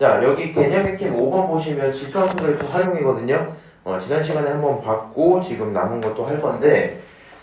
자, 여기 개념 익힘 5번 보시면 지수함수 그래프 활용이거든요. 지난 시간에 한번 봤고 지금 남은 것도 할 건데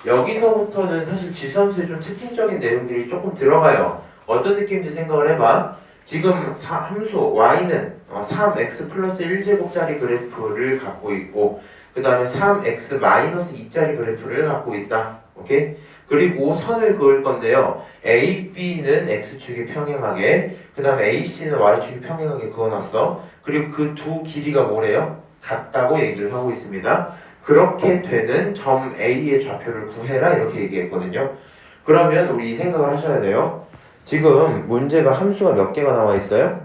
여기서부터는 사실 지수함수의 좀 특징적인 내용들이 조금 들어가요. 어떤 느낌인지 생각을 해봐. 지금 함수 y는 3x 플러스 1제곱짜리 그래프를 갖고 있고 그 다음에 3x 마이너스 2짜리 그래프를 갖고 있다. 오케이? 그리고 선을 그을 건데요. A, B는 X축이 평행하게 그 다음에 AC는 Y축이 평행하게 그어놨어. 그리고 그 두 길이가 뭐래요? 같다고 얘기를 하고 있습니다. 그렇게 되는 점 A의 좌표를 구해라 이렇게 얘기했거든요. 그러면 우리 이 생각을 하셔야 돼요. 지금 문제가 함수가 몇 개가 나와 있어요?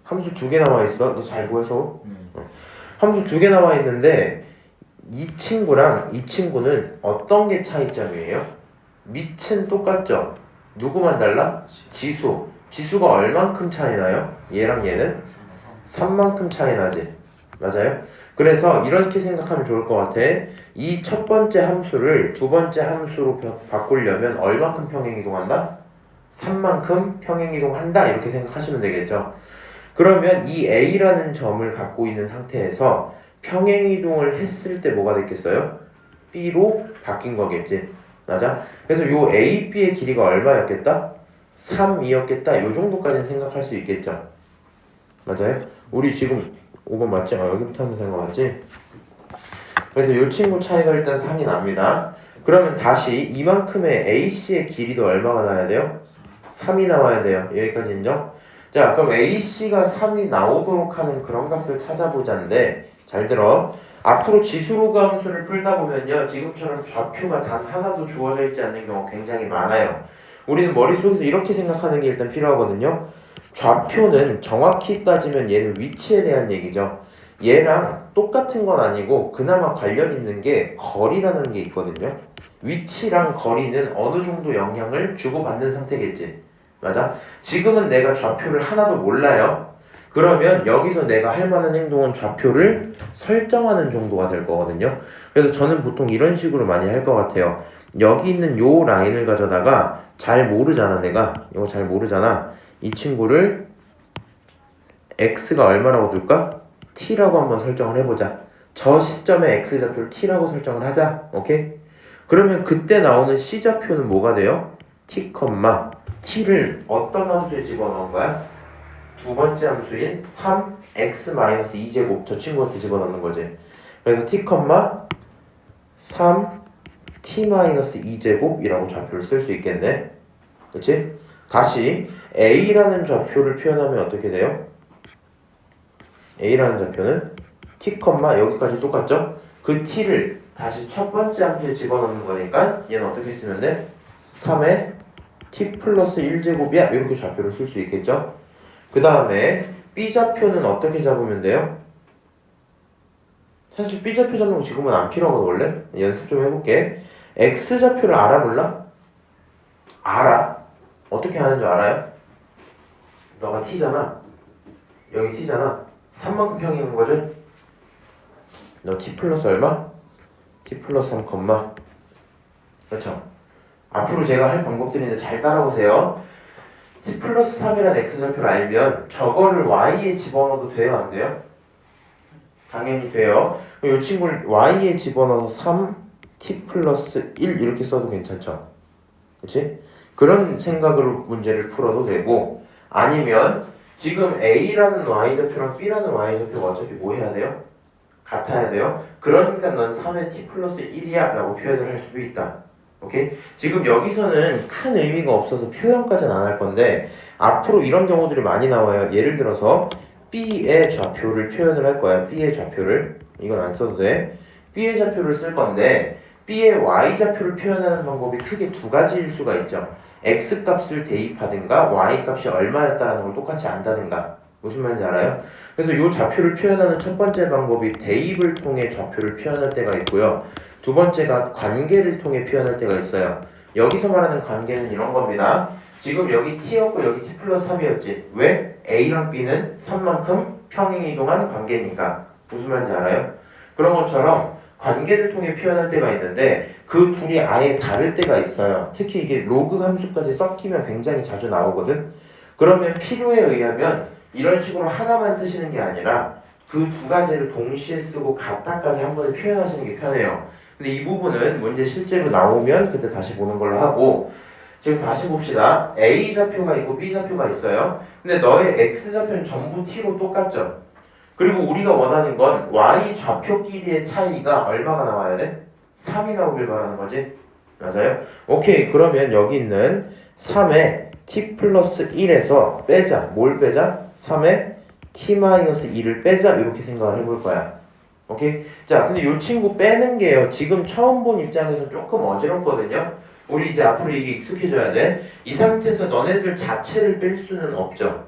함수 2개 나와 있어. 너 잘 보여서? 함수 2개 나와 있는데 이 친구랑 이 친구는 어떤 게 차이점이에요? 밑은 똑같죠? 누구만 달라? 지수. 지수가 얼만큼 차이 나요? 얘랑 얘는? 3만큼 차이 나지. 맞아요? 그래서 이렇게 생각하면 좋을 것 같아. 이 첫 번째 함수를 두 번째 함수로 바꾸려면 얼만큼 평행이동한다? 3만큼 평행이동한다. 이렇게 생각하시면 되겠죠? 그러면 이 A라는 점을 갖고 있는 상태에서 평행이동을 했을 때 뭐가 됐겠어요? B로 바뀐 거겠지. 맞아? 그래서 요 A, B의 길이가 얼마였겠다? 3이었겠다. 요 정도까지는 생각할 수 있겠죠. 맞아요? 우리 지금 5번 맞지? 여기부터 하면 된 거 맞지? 그래서 요 친구 차이가 일단 3이 납니다. 그러면 다시 이만큼의 AC의 길이도 얼마가 나야 돼요? 3이 나와야 돼요. 여기까지 인정? 자, 그럼 AC가 3이 나오도록 하는 그런 값을 찾아보자인데 잘 들어. 앞으로 지수로그 함수를 풀다 보면요. 지금처럼 좌표가 단 하나도 주어져 있지 않는 경우가 굉장히 많아요. 우리는 머릿속에서 이렇게 생각하는 게 일단 필요하거든요. 좌표는 정확히 따지면 얘는 위치에 대한 얘기죠. 얘랑 똑같은 건 아니고 그나마 관련 있는 게 거리라는 게 있거든요. 위치랑 거리는 어느 정도 영향을 주고받는 상태겠지. 맞아? 지금은 내가 좌표를 하나도 몰라요. 그러면 여기서 내가 할 만한 행동은 좌표를 설정하는 정도가 될 거거든요. 그래서 저는 보통 이런 식으로 많이 할 것 같아요. 여기 있는 요 라인을 가져다가 잘 모르잖아 내가. 이거 잘 모르잖아. 이 친구를 x가 얼마라고 둘까? t라고 한번 설정을 해보자. 저 시점에 x좌표를 t라고 설정을 하자. 오케이? 그러면 그때 나오는 c좌표는 뭐가 돼요? t, t를 어떤 함수에 집어넣은 거야? 두 번째 함수인 3x-2제곱 저 친구한테 집어넣는 거지. 그래서 t, 3t-2제곱이라고 좌표를 쓸 수 있겠네. 그치? 다시 a라는 좌표를 표현하면 어떻게 돼요? a라는 좌표는 t, 여기까지 똑같죠? 그 t를 다시 첫 번째 함수에 집어넣는 거니까 얘는 어떻게 쓰면 돼? 3의 t 플러스 1제곱이야 이렇게 좌표를 쓸 수 있겠죠? 그 다음에 b좌표는 어떻게 잡으면 돼요? 사실 b좌표 잡는 거 지금은 안 필요하거든 원래? 연습 좀 해볼게. x좌표를 알아 몰라? 알아. 어떻게 하는 줄 알아요? 너가 t잖아. 여기 t잖아. 3만큼 평행인 거지? 너 t 플러스 얼마? t 플러스 3, 그렇죠? 앞으로 제가 할 방법들인데 잘 따라오세요. t 플러스 3이라는 x좌표를 알면 저거를 y에 집어넣어도 돼요? 안 돼요? 당연히 돼요. 이 친구를 y에 집어넣어서 3t 플러스 1 이렇게 써도 괜찮죠? 그치? 그런 생각으로 문제를 풀어도 되고 아니면 지금 a라는 y좌표랑 b라는 y좌표가 어차피 뭐 해야 돼요? 같아야 돼요. 그러니까 넌 3의 t 플러스 1이야 라고 표현을 할 수도 있다. 오케이? 지금 여기서는 큰 의미가 없어서 표현까지는 안 할 건데 앞으로 이런 경우들이 많이 나와요. 예를 들어서 B의 좌표를 표현을 할 거야. B의 좌표를. 이건 안 써도 돼. B의 좌표를 쓸 건데 B의 Y좌표를 표현하는 방법이 크게 두 가지일 수가 있죠. X값을 대입하든가 Y값이 얼마였다라는 걸 똑같이 안다든가. 무슨 말인지 알아요? 그래서 이 좌표를 표현하는 첫 번째 방법이 대입을 통해 좌표를 표현할 때가 있고요. 두 번째가 관계를 통해 표현할 때가 있어요. 여기서 말하는 관계는 이런 겁니다. 지금 여기 t였고 여기 t 플러스 3이었지. 왜? a랑 b는 3만큼 평행이동한 관계니까. 무슨 말인지 알아요? 그런 것처럼 관계를 통해 표현할 때가 있는데 그 둘이 아예 다를 때가 있어요. 특히 이게 로그 함수까지 섞이면 굉장히 자주 나오거든. 그러면 필요에 의하면 이런 식으로 하나만 쓰시는 게 아니라 그 두 가지를 동시에 쓰고 같다까지 한 번에 표현하시는 게 편해요. 근데 이 부분은 문제 실제로 나오면 그때 다시 보는 걸로 하고, 지금 다시 봅시다. A 좌표가 있고 B 좌표가 있어요. 근데 너의 X 좌표는 전부 T로 똑같죠? 그리고 우리가 원하는 건 Y 좌표끼리의 차이가 얼마가 나와야 돼? 3이 나오길 바라는 거지? 맞아요? 오케이. 그러면 여기 있는 3에 T 플러스 1에서 빼자. 뭘 빼자? 3에 T 마이너스 2를 빼자. 이렇게 생각을 해볼 거야. 오케이? 자, 근데 이 친구 빼는 게요. 지금 처음 본 입장에서 조금 어지럽거든요? 우리 이제 앞으로 이게 익숙해져야 돼. 이 상태에서 너네들 자체를 뺄 수는 없죠.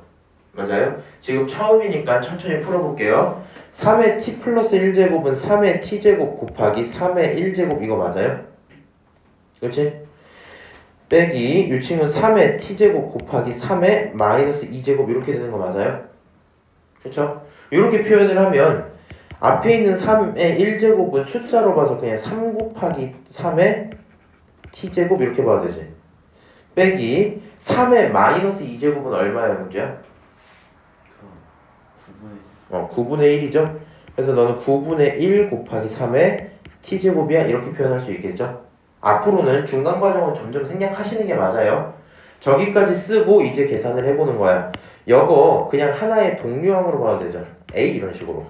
맞아요? 지금 처음이니까 천천히 풀어볼게요. 3의 t 플러스 1제곱은 3의 t제곱 곱하기 3의 1제곱 이거 맞아요? 그렇지? 빼기 이 친구는 3의 t제곱 곱하기 3의 마이너스 2제곱 이렇게 되는 거 맞아요? 그렇죠? 이렇게 표현을 하면 앞에 있는 3의 1제곱은 숫자로 봐서 그냥 3 곱하기 3의 t제곱 이렇게 봐도 되지. 빼기 3의 마이너스 2제곱은 얼마야 문제야? 9분의 1이죠? 그래서 너는 9분의 1 곱하기 3의 t제곱이야 이렇게 표현할 수 있겠죠? 앞으로는 중간 과정은 점점 생략하시는 게 맞아요. 저기까지 쓰고 이제 계산을 해보는 거야. 이거 그냥 하나의 동류항으로 봐도 되죠. A 이런 식으로.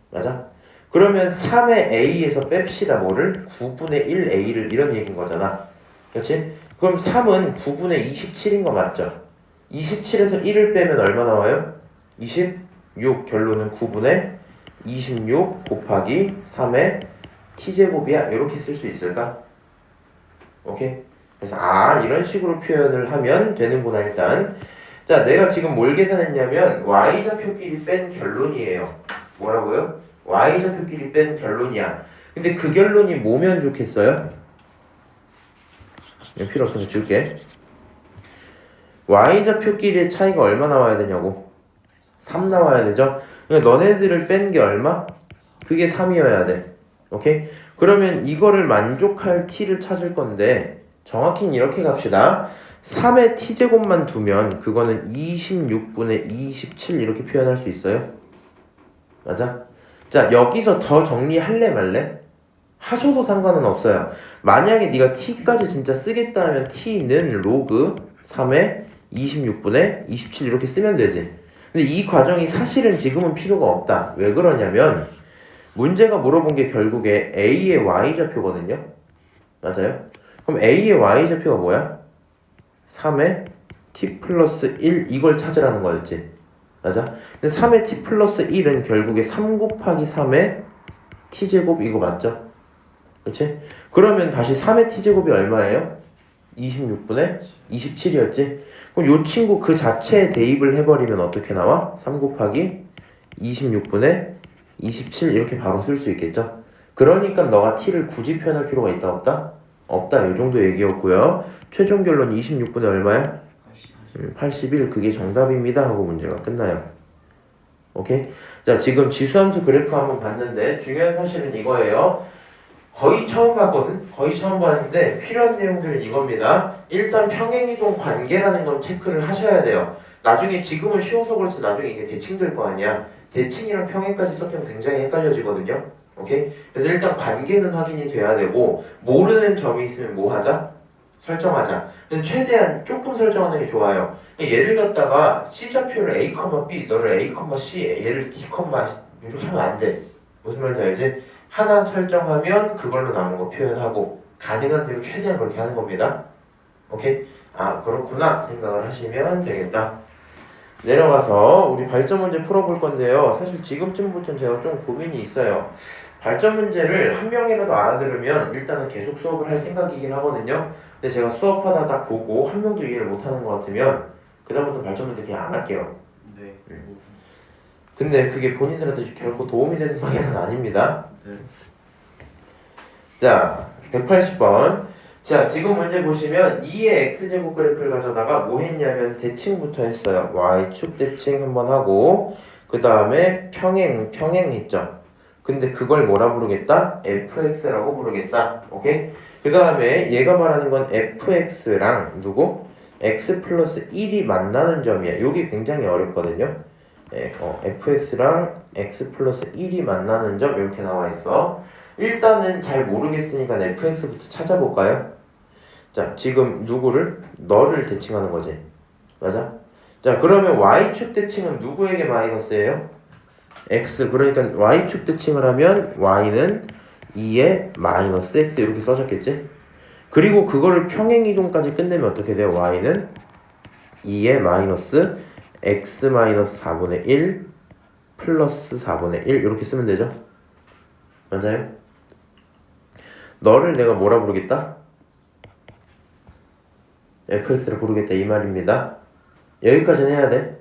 맞아? 그러면 3의 A에서 뺍시다. 뭐를? 9분의 1A를 이런 얘기인 거잖아. 그렇지? 그럼 3은 9분의 27인 거 맞죠? 27에서 1을 빼면 얼마 나와요? 26. 결론은 9분의 26 곱하기 3의 t제곱이야. 이렇게 쓸 수 있을까? 오케이? 그래서 이런 식으로 표현을 하면 되는구나 일단. 자, 내가 지금 뭘 계산했냐면 y좌표끼리 뺀 결론이에요. 뭐라고요? y좌표끼리 뺀 결론이야. 근데 그 결론이 뭐면 좋겠어요? 필요 없어서 줄게. y좌표끼리의 차이가 얼마 나와야 되냐고? 3 나와야 되죠? 그러니까 너네들을 뺀 게 얼마? 그게 3이어야 돼. 오케이? 그러면 이거를 만족할 t를 찾을 건데 정확히는 이렇게 갑시다. 3의 t제곱만 두면 그거는 26분의 27 이렇게 표현할 수 있어요. 맞아? 자, 여기서 더 정리할래 말래? 하셔도 상관은 없어요. 만약에 네가 t까지 진짜 쓰겠다 하면 t는 로그 3의 26분의 27 이렇게 쓰면 되지. 근데 이 과정이 사실은 지금은 필요가 없다. 왜 그러냐면 문제가 물어본 게 결국에 A의 Y좌표거든요. 맞아요? 그럼 A의 Y좌표가 뭐야? 3의 T 플러스 1 이걸 찾으라는 거였지. 맞아? 근데 3의 T 플러스 1은 결국에 3 곱하기 3의 T제곱 이거 맞죠? 그치? 그러면 다시 3의 T제곱이 얼마예요? 26분의 27이었지? 그럼 요 친구 그 자체에 대입을 해버리면 어떻게 나와? 3 곱하기 26분의 27 이렇게 바로 쓸 수 있겠죠? 그러니까 너가 t를 굳이 표현할 필요가 있다 없다? 없다. 요 정도 얘기였고요. 최종 결론 26분의 얼마야? 81. 그게 정답입니다 하고 문제가 끝나요. 오케이? 자, 지금 지수함수 그래프 한번 봤는데 중요한 사실은 이거예요. 거의 처음 봤거든? 거의 처음 봤는데 필요한 내용들은 이겁니다. 일단 평행이동 관계라는 건 체크를 하셔야 돼요. 나중에 지금은 쉬워서 그렇지 나중에 이게 대칭될 거 아니야. 대칭이랑 평행까지 섞이면 굉장히 헷갈려지거든요. 오케이? 그래서 일단 관계는 확인이 돼야 되고 모르는 점이 있으면 뭐 하자? 설정하자. 그래서 최대한 조금 설정하는 게 좋아요. 얘를 갖다가 C좌표를 A, B, 너를 A, C, 얘를 D, 이렇게 하면 안 돼. 무슨 말인지 알지? 하나 설정하면 그걸로 남은 거 표현하고 가능한 대로 최대한 그렇게 하는 겁니다. 오케이? 그렇구나 생각을 하시면 되겠다. 내려가서 우리 발전 문제 풀어볼 건데요. 사실 지금쯤부터는 제가 좀 고민이 있어요. 발전 문제를 한 명이라도 알아들으면 일단은 계속 수업을 할 생각이긴 하거든요. 근데 제가 수업하다 딱 보고 한 명도 이해를 못하는 것 같으면 그 다음부터 발전 문제 그냥 안 할게요. 네. 근데 그게 본인들한테 결코 도움이 되는 방향은 아닙니다. 네. 자, 180번. 자, 지금 문제 보시면 2의 x제곱 그래프를 가져다가 뭐 했냐면 대칭부터 했어요. y축 대칭 한번 하고 그 다음에 평행 했죠. 근데 그걸 뭐라 부르겠다? fx라고 부르겠다. 오케이? 그 다음에 얘가 말하는 건 fx랑 누구? x 플러스 1이 만나는 점이야. 요게 굉장히 어렵거든요. fx랑 x 플러스 1이 만나는 점 이렇게 나와 있어. 일단은 잘 모르겠으니까 fx부터 찾아볼까요? 자, 지금 누구를? 너를 대칭하는 거지. 맞아? 자, 그러면 y축 대칭은 누구에게 마이너스예요? x. 그러니까 y축 대칭을 하면 y는 2에 마이너스 x 이렇게 써졌겠지? 그리고 그거를 평행이동까지 끝내면 어떻게 돼요? y는 2에 마이너스 x 마이너스 4분의 1 플러스 4분의 1 이렇게 쓰면 되죠? 맞아요? 너를 내가 뭐라 부르겠다? fx를 부르겠다 이 말입니다. 여기까지는 해야 돼.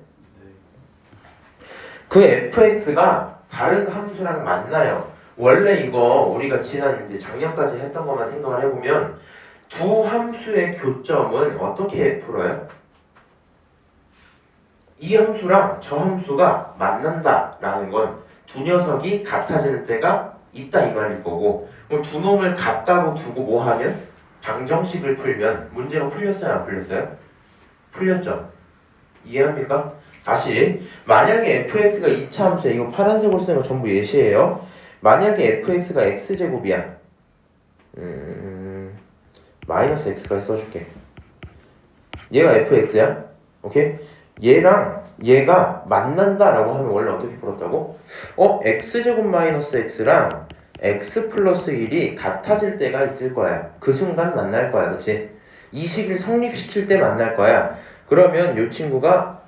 그 fx가 다른 함수랑 만나요. 원래 이거 우리가 지난 이제 작년까지 했던 것만 생각을 해보면 두 함수의 교점은 어떻게 풀어요? 이 함수랑 저 함수가 만난다라는 건 두 녀석이 같아지는 때가 있다 이 말일 거고, 그럼 두 놈을 같다고 두고 뭐 하면? 방정식을 풀면 문제가 풀렸어요 안 풀렸어요? 풀렸죠? 이해합니까? 다시 만약에 fx가 2차 함수에 이거 파란색으로 쓰는 거 전부 예시예요. 만약에 fx가 x제곱이야. 마이너스 x까지 써줄게. 얘가 fx야. 오케이? 얘랑 얘가 만난다라고 하면 원래 어떻게 풀었다고? x제곱 마이너스 x랑 x 플러스 1이 같아질 때가 있을 거야. 그 순간 만날 거야. 그치? 이 식을 성립시킬 때 만날 거야. 그러면 이 친구가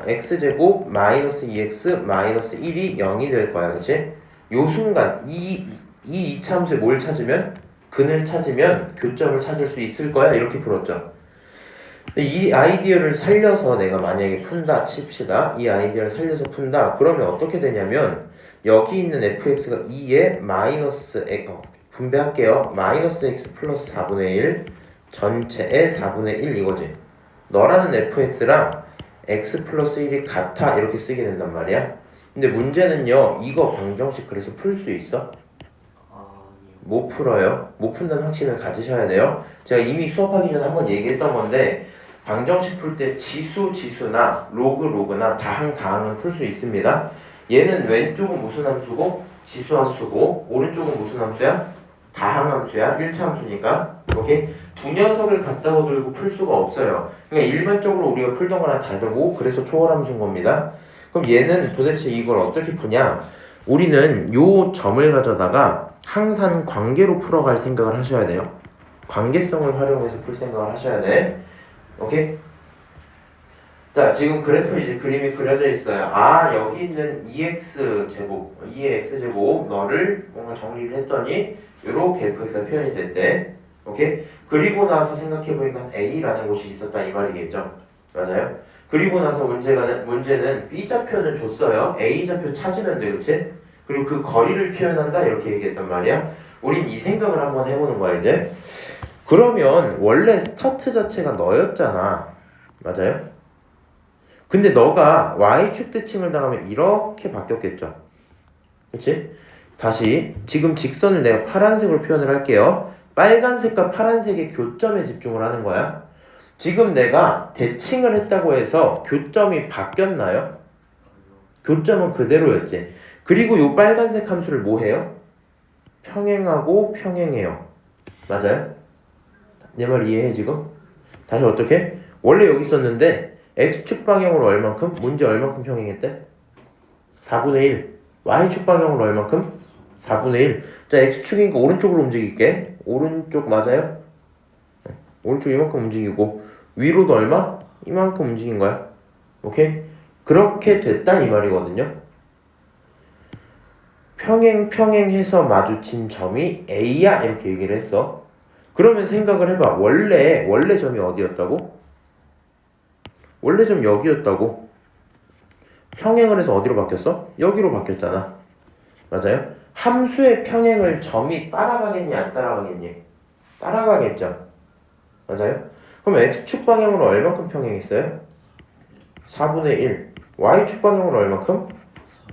x제곱 마이너스 2x 마이너스 1이 0이 될 거야. 그치? 요 순간 이 2차 함수에 뭘 찾으면? 근을 찾으면 교점을 찾을 수 있을 거야. 이렇게 풀었죠. 이 아이디어를 살려서 내가 만약에 푼다 칩시다. 이 아이디어를 살려서 푼다. 그러면 어떻게 되냐면 여기 있는 fx가 2에 마이너스 분배할게요. 마이너스 x 플러스 4분의 1 전체의 4분의 1 이거지. 너라는 fx랑 x 플러스 1이 같아 이렇게 쓰게 된단 말이야. 근데 문제는요, 이거 방정식 그래서 풀 수 있어? 못 풀어요. 못 푼다는 확신을 가지셔야 돼요. 제가 이미 수업하기 전에 한번 얘기했던 건데 방정식 풀 때 지수나 로그나 다항은 풀 수 있습니다. 얘는 왼쪽은 무슨 함수고? 지수 함수고, 오른쪽은 무슨 함수야? 다항 함수야. 1차 함수니까. 오케이? 두 녀석을 갖다가 들고 풀 수가 없어요. 그러니까 일반적으로 우리가 풀던 거랑 다르고 그래서 초월 함수인 겁니다. 그럼 얘는 도대체 이걸 어떻게 푸냐? 우리는 요 점을 가져다가 항상 관계로 풀어갈 생각을 하셔야 돼요. 관계성을 활용해서 풀 생각을 하셔야 돼. 오케이? 자, 지금 그래프 이제 그림이 그려져 있어요. 아, 여기 있는 2의 x제곱 너를 뭔가 정리를 했더니 이렇게 fx가 표현이 됐대. 오케이? 그리고 나서 생각해보니까 a라는 곳이 있었다 이 말이겠죠. 맞아요? 그리고 나서 문제는 b좌표는 줬어요. a좌표 찾으면 돼, 그치? 그리고 그 거리를 표현한다 이렇게 얘기했단 말이야. 우린 이 생각을 한번 해보는 거야 이제. 그러면 원래 스타트 자체가 너였잖아. 맞아요? 근데 너가 y축 대칭을 당하면 이렇게 바뀌었겠죠. 그치? 다시 지금 직선을 내가 파란색으로 표현을 할게요. 빨간색과 파란색의 교점에 집중을 하는 거야. 지금 내가 대칭을 했다고 해서 교점이 바뀌었나요? 교점은 그대로였지. 그리고 이 빨간색 함수를 뭐 해요? 평행하고 평행해요. 맞아요? 내 말 이해해 지금? 다시 어떻게? 원래 여기 있었는데 x축 방향으로 얼만큼? 문제 얼만큼 평행했대? 4분의 1. y축 방향으로 얼만큼? 4분의 1. 자, x축이니까 오른쪽으로 움직일게. 오른쪽 맞아요? 오른쪽 이만큼 움직이고 위로도 얼마? 이만큼 움직인 거야. 오케이? 그렇게 됐다 이 말이거든요. 평행해서 마주친 점이 A야 이렇게 얘기를 했어. 그러면 생각을 해봐. 원래 점이 어디였다고? 원래 점 여기였다고. 평행을 해서 어디로 바뀌었어? 여기로 바뀌었잖아. 맞아요? 함수의 평행을 점이 따라가겠니 안 따라가겠니? 따라가겠죠. 맞아요? 그럼 x축 방향으로 얼마큼 평행했어요? 4분의 1. y축 방향으로 얼마큼?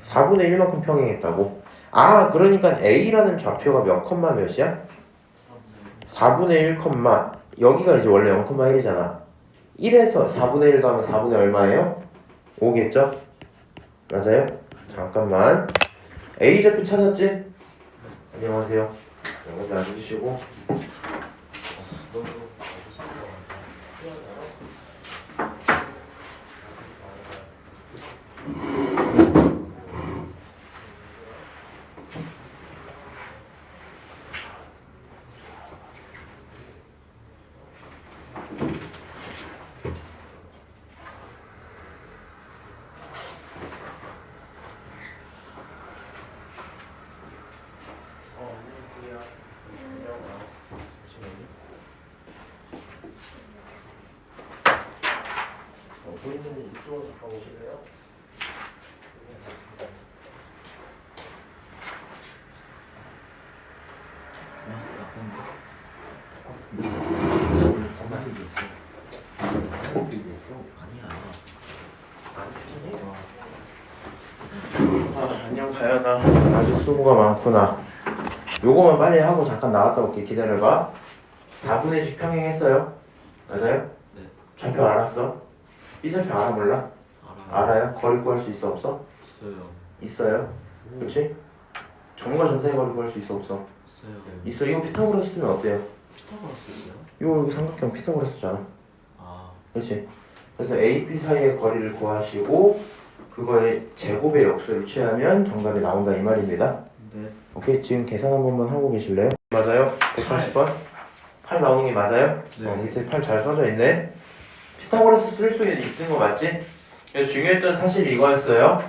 4분의 1만큼 평행했다고. 아, 그러니까 a라는 좌표가 몇 컴마 몇이야? 4분의 1 컴마, 여기가 이제 원래 0,1이잖아 1에서 4분의 1 가면 4분의 얼마예요? 5겠죠? 맞아요? 잠깐만. A좌표 찾았지? 안녕하세요. 여기 앉으시고. 보이는 이쪽으로 잠깐 오실래요? 안녕 다현아. 아주 수고가 많구나. 요거만 빨리 하고 잠깐 나갔다 올게. 기다려봐. 4분의 10 평행했어요? 맞아요? 네. 좌표 알았어? 이 좌표 알아 몰라? 알아요? 거리 구할 수 있어 없어? 있어요. 있어요. 그렇지? 점과 점사의 거리 구할 수 있어 없어? 있어요. 있어. 이거 피타고라스 쓰면 어때요? 피타고라스 있어요? 이거 여기 삼각형 피타고라스잖아. 아, 그렇지? 그래서 A, B 사이의 거리를 구하시고 그거의 제곱의 역수를 취하면 정답이 나온다 이 말입니다. 네. 오케이? 지금 계산 한 번만 하고 계실래요? 맞아요? 180번? 8 나오는 게 맞아요? 네. 밑에 8 잘 써져 있네. 피타고라스 쓸 수 있는 거 맞지? 그래서 중요했던 사실이 이거였어요.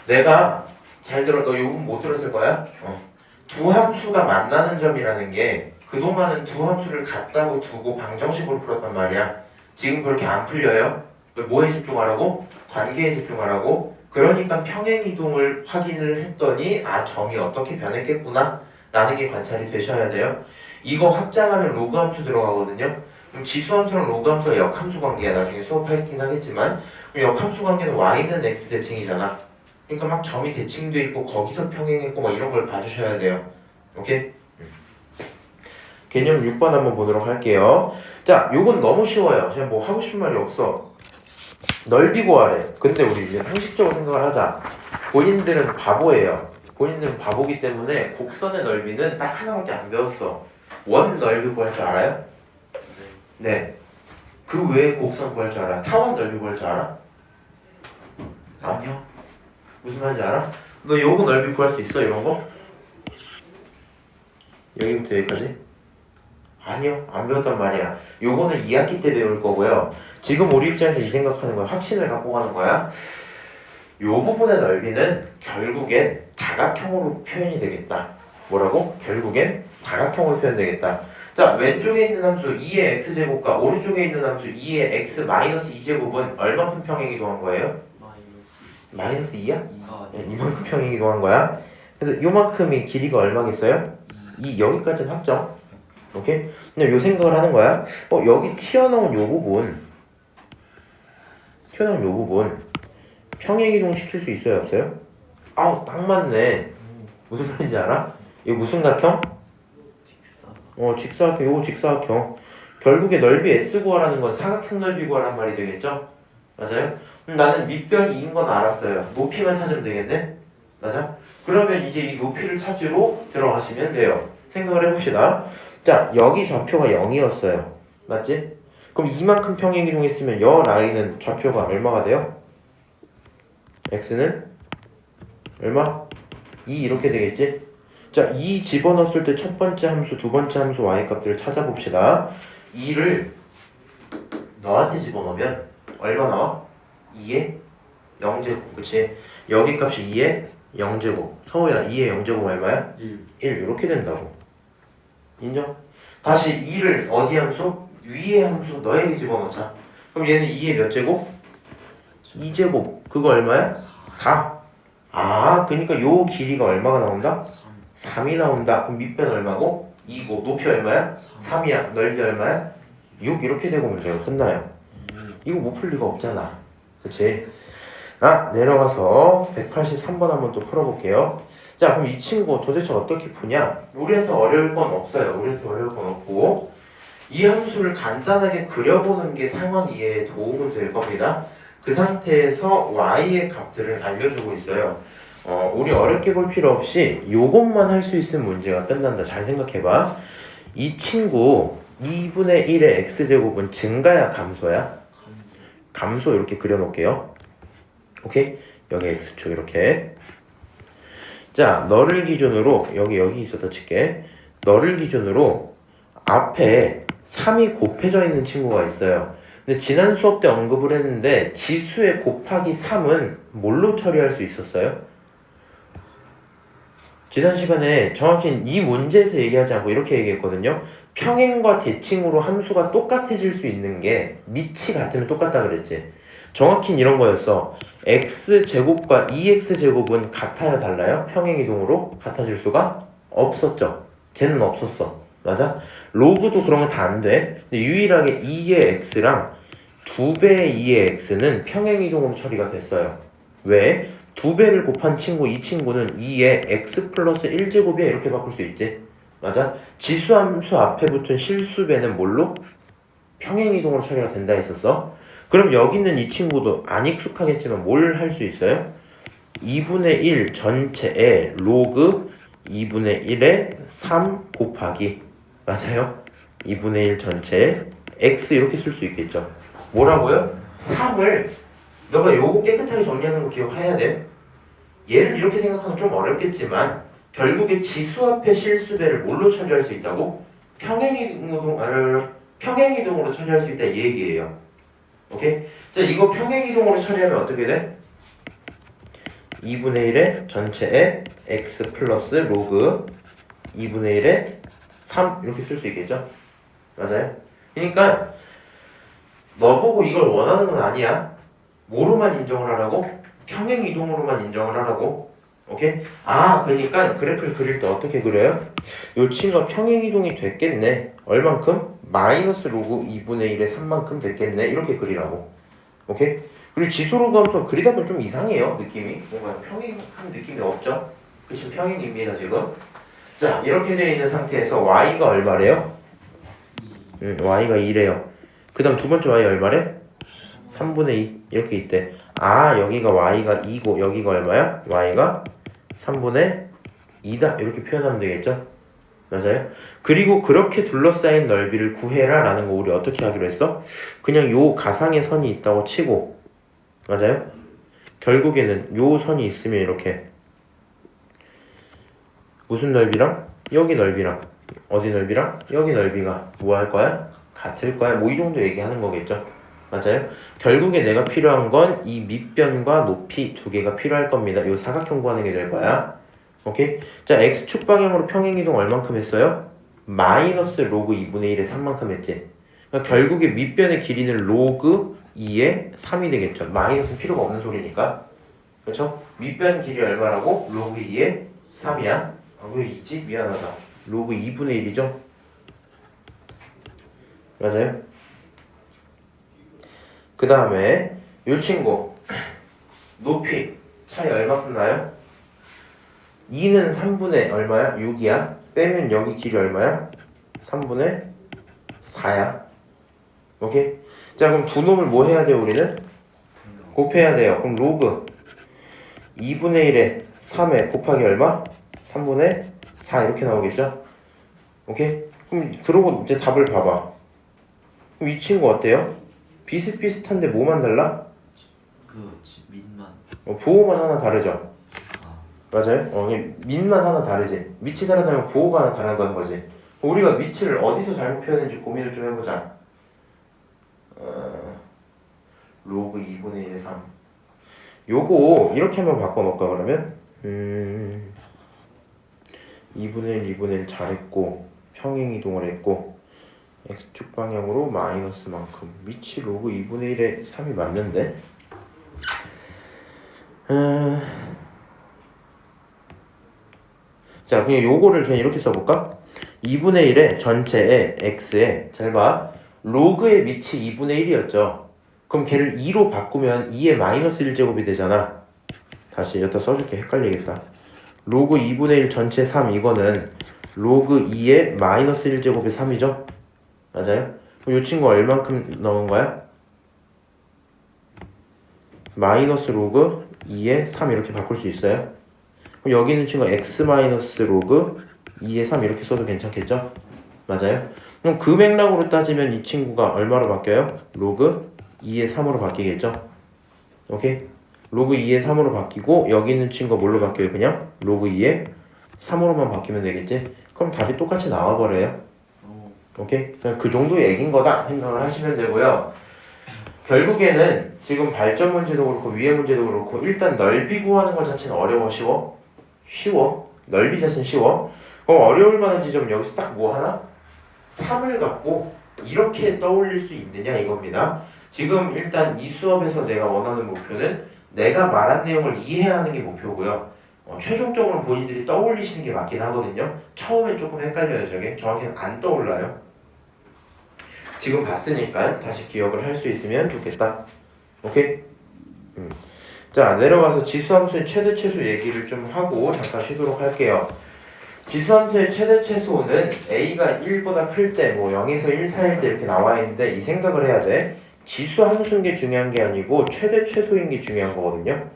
내가 잘 들어, 너 이 부분 못 들었을 거야? 두 함수가 만나는 점이라는 게 그동안은 두 함수를 같다고 두고 방정식으로 풀었단 말이야. 지금 그렇게 안 풀려요. 뭐에 집중하라고? 관계에 집중하라고. 그러니까 평행이동을 확인을 했더니 아 점이 어떻게 변했겠구나 라는 게 관찰이 되셔야 돼요. 이거 확장하면 로그 함수 들어가거든요. 그럼 지수함수랑 로그함수가 역함수 관계야. 나중에 수업하긴 하겠지만 역함수 관계는 y는 x 대칭이잖아. 그러니까 막 점이 대칭돼 있고 거기서 평행했고 막 이런 걸 봐주셔야 돼요. 오케이? 개념 6번 한번 보도록 할게요. 자, 요건 너무 쉬워요. 그냥 뭐 하고 싶은 말이 없어. 넓이 구하래. 근데 우리 이제 상식적으로 생각을 하자. 본인들은 바보예요. 본인들은 바보기 때문에 곡선의 넓이는 딱 하나밖에 안 배웠어. 원 넓이 구할 줄 알아요? 네. 그 외에 곡선 구할 줄 알아? 타원 넓이 구할 줄 알아? 아니요. 무슨 말인지 알아? 너 요거 넓이 구할 수 있어? 이런 거? 여기부터 여기까지? 아니요. 안 배웠단 말이야. 요거는 2학기 때 배울 거고요. 지금 우리 입장에서 이 생각하는 거야. 확신을 갖고 가는 거야. 요 부분의 넓이는 결국엔 다각형으로 표현이 되겠다. 뭐라고? 결국엔 다각형으로 표현되겠다. 자, 왼쪽에 있는 함수 2의 x제곱과 오른쪽에 있는 함수 2의 x 마이너스 2제곱은 얼마큼 평행이동한 거예요? 마이너스 2야? 네, 이만큼 평행이동한 거야. 그래서 요만큼이 길이가 얼마겠어요? 이 여기까지는 확정. 오케이? 근데 요 생각을 하는 거야. 여기 튀어나온 요 부분 평행이동 시킬 수 있어요 없어요? 아우 딱 맞네. 무슨 말인지 알아? 이거 무슨 각형? 직사각형. 요거 직사각형. 결국에 넓이 S 구하라는 건 사각형 넓이 구하란 말이 되겠죠? 맞아요? 그럼 나는 밑변이 2인 건 알았어요. 높이만 찾으면 되겠네? 맞아? 그러면 이제 이 높이를 찾으러 들어가시면 돼요. 생각을 해봅시다. 자, 여기 좌표가 0이었어요. 맞지? 그럼 이만큼 평행이동했으면 여 라인은 좌표가 얼마가 돼요? x는 얼마? 2 이렇게 되겠지? 자, 2 집어넣었을 때 첫 번째 함수, 두 번째 함수 y값들을 찾아봅시다. 2를 너한테 집어넣으면 얼마 나와? 2의 0제곱. 그치? 여기 값이 2의 0제곱. 서우야, 2의 0제곱 얼마야? 1 이렇게 된다고. 인정? 다시 2를 어디 함수? 위의 함수 너에게 집어넣자. 그럼 얘는 2의 몇 제곱? 2제곱. 그거 얼마야? 4. 아, 그러니까 요 길이가 얼마가 나온다? 3이 나온다. 그럼 밑변 얼마고? 2고. 높이 얼마야? 3이야. 넓이 얼마야? 6 이렇게 되고 문제가 끝나요. 이거 못 풀 리가 없잖아. 그치? 내려가서 183번 한번 또 풀어볼게요. 자, 그럼 이 친구 도대체 어떻게 푸냐? 우리한테 어려울 건 없어요. 우리한테 어려울 건 없고 이 함수를 간단하게 그려보는 게 상황 이해에 도움은 될 겁니다. 그 상태에서 y의 값들을 알려주고 있어요. 우리 어렵게 볼 필요 없이 요것만 할 수 있으면 문제가 끝난다. 잘 생각해봐. 이 친구 2분의 1의 x제곱은 증가야 감소야? 감소. 이렇게 그려놓을게요. 오케이? 여기 x축 이렇게. 자, 너를 기준으로 여기 있었다 칠게. 너를 기준으로 앞에 3이 곱해져 있는 친구가 있어요. 근데 지난 수업 때 언급을 했는데 지수의 곱하기 3은 뭘로 처리할 수 있었어요? 지난 시간에 정확히 이 문제에서 얘기하지 않고 이렇게 얘기했거든요. 평행과 대칭으로 함수가 똑같아질 수 있는 게 밑이 같으면 똑같다 그랬지. 정확히 이런 거였어. x제곱과 2x제곱은 같아요 달라요? 평행이동으로 같아질 수가 없었죠. 쟤는 없었어. 맞아? 로그도 그런 건 다 안 돼. 근데 유일하게 2의 x랑 2배의 2의 x는 평행이동으로 처리가 됐어요. 왜? 2배를 곱한 친구, 이 친구는 2의 x 플러스 1제곱이야 이렇게 바꿀 수 있지. 맞아? 지수함수 앞에 붙은 실수배는 뭘로? 평행이동으로 처리가 된다 했었어. 그럼 여기 있는 이 친구도 안 익숙하겠지만 뭘 할 수 있어요? 2분의 1 전체에 로그 2분의 1에 3 곱하기. 맞아요? 2분의 1 전체에 x 이렇게 쓸 수 있겠죠. 뭐라고요? 3을 너가 요거 깨끗하게 정리하는 거 기억해야 돼. 얘를 이렇게 생각하면 좀 어렵겠지만 결국에 지수 앞에 실수배를 뭘로 처리할 수 있다고? 평행이동으로 처리할 수 있다 이 얘기예요. 오케이? 자, 이거 평행이동으로 처리하면 어떻게 돼? 2분의 1의 전체에 x 플러스 로그 2분의 1에 3 이렇게 쓸 수 있겠죠? 맞아요? 그러니까 너 보고 이걸 원하는 건 아니야. 뭐로만 인정을 하라고? 평행이동으로만 인정을 하라고. 오케이? 그러니까 그래프를 그릴 때 어떻게 그려요? 요 친구가 평행이동이 됐겠네. 얼만큼? 마이너스 로그 2분의 1의 3만큼 됐겠네. 이렇게 그리라고. 오케이? 그리고 지수로그 함수 그리다 보면 좀 이상해요. 느낌이. 뭔가 평행한 느낌이 없죠? 그치? 평행입니다 지금. 자, 이렇게 되어 있는 상태에서 y가 얼마래요? y가 2래요. 그 다음 두 번째 y 얼마래? 3분의 2 이렇게 있대. 여기가 y가 2고 여기가 얼마야? y가 3분의 2다 이렇게 표현하면 되겠죠? 맞아요? 그리고 그렇게 둘러싸인 넓이를 구해라 라는 거 우리 어떻게 하기로 했어? 그냥 요 가상의 선이 있다고 치고. 맞아요? 결국에는 요 선이 있으면 이렇게 무슨 넓이랑 여기 넓이랑 어디 넓이랑 여기 넓이가 뭐 할 거야? 같을 거야. 뭐 이 정도 얘기하는 거겠죠? 맞아요? 결국에 내가 필요한 건 이 밑변과 높이 두 개가 필요할 겁니다. 이 사각형 구하는 게 될 거야. 오케이? 자, x축 방향으로 평행이동 얼만큼 했어요? 마이너스 로그 2분의 1에 3만큼 했지. 그러니까 결국에 밑변의 길이는 로그 2에 3이 되겠죠. 마이너스는 필요가 없는 소리니까. 그렇죠? 밑변 길이 얼마라고? 로그 2에 3이야. 왜 2지? 미안하다. 로그 2분의 1이죠? 맞아요? 그 다음에 이 친구 높이 차이 얼마큼 나요? 2는 3분의 얼마야? 6이야. 빼면 여기 길이 얼마야? 3분의 4야. 오케이? 자, 그럼 두 놈을 뭐 해야 돼요 우리는? 곱해야 돼요. 그럼 로그 2분의 1에 3에 곱하기 얼마? 3분의 4 이렇게 나오겠죠? 오케이? 그럼 그러고 이제 답을 봐봐. 그럼 이 친구 어때요? 비슷비슷한데 뭐만 달라? 밑만. 부호만 하나 다르죠? 아, 맞아요? 밑만 하나 다르지. 밑이 다르다면 부호가 하나 다른 거지. 우리가 밑을 어디서 잘못 표현했는지 고민을 좀 해보자. 로그 2분의 1에 3. 요거 이렇게 한번 바꿔놓을까 그러면? 2분의 1, 2분의 1 잘했고 평행이동을 했고 x축 방향으로 마이너스만큼 밑이 로그 2분의 1에 3이 맞는데? 자, 그냥 요거를 그냥 이렇게 써볼까? 2분의 1에 전체에 x에 잘 봐. 로그의 밑이 2분의 1이었죠. 그럼 걔를 2로 바꾸면 2의 마이너스 1제곱이 되잖아. 다시 여기다 써줄게. 헷갈리겠다. 로그 2분의 1 전체 3 이거는 로그 2의 마이너스 1제곱이 3이죠? 맞아요? 그럼 이 친구 얼만큼 넣은 거야? 마이너스 로그 2의 3 이렇게 바꿀 수 있어요. 그럼 여기 있는 친구가 x 마이너스 로그 2의 3 이렇게 써도 괜찮겠죠? 맞아요? 그럼 그 맥락으로 따지면 이 친구가 얼마로 바뀌어요? 로그 2의 3으로 바뀌겠죠? 오케이? 로그 2의 3으로 바뀌고 여기 있는 친구가 뭘로 바뀌어요? 그냥 로그 2의 3으로만 바뀌면 되겠지? 그럼 답이 똑같이 나와버려요. 오케이? 그냥 그 정도 얘기인 거다 생각을 하시면 되고요. 결국에는 지금 발전 문제도 그렇고 위의 문제도 그렇고 일단 넓이 구하는 것 자체는 어려워 쉬워? 쉬워. 넓이 자체는 쉬워. 그럼 어려울 만한 지점은 여기서 딱 뭐 하나? 3을 갖고 이렇게 떠올릴 수 있느냐 이겁니다. 지금 일단 이 수업에서 내가 원하는 목표는 내가 말한 내용을 이해하는 게 목표고요. 최종적으로 본인들이 떠올리시는 게 맞긴 하거든요. 처음엔 조금 헷갈려요. 저게 정확히는 안 떠올라요. 지금 봤으니까 다시 기억을 할 수 있으면 좋겠다. 오케이? 자, 내려가서 지수함수의 최대 최소 얘기를 좀 하고 잠깐 쉬도록 할게요. 지수함수의 최대 최소는 a가 1보다 클 때 뭐 0에서 1 사이일 때 이렇게 나와 있는데 이 생각을 해야 돼. 지수함수인 게 중요한 게 아니고 최대 최소인 게 중요한 거거든요.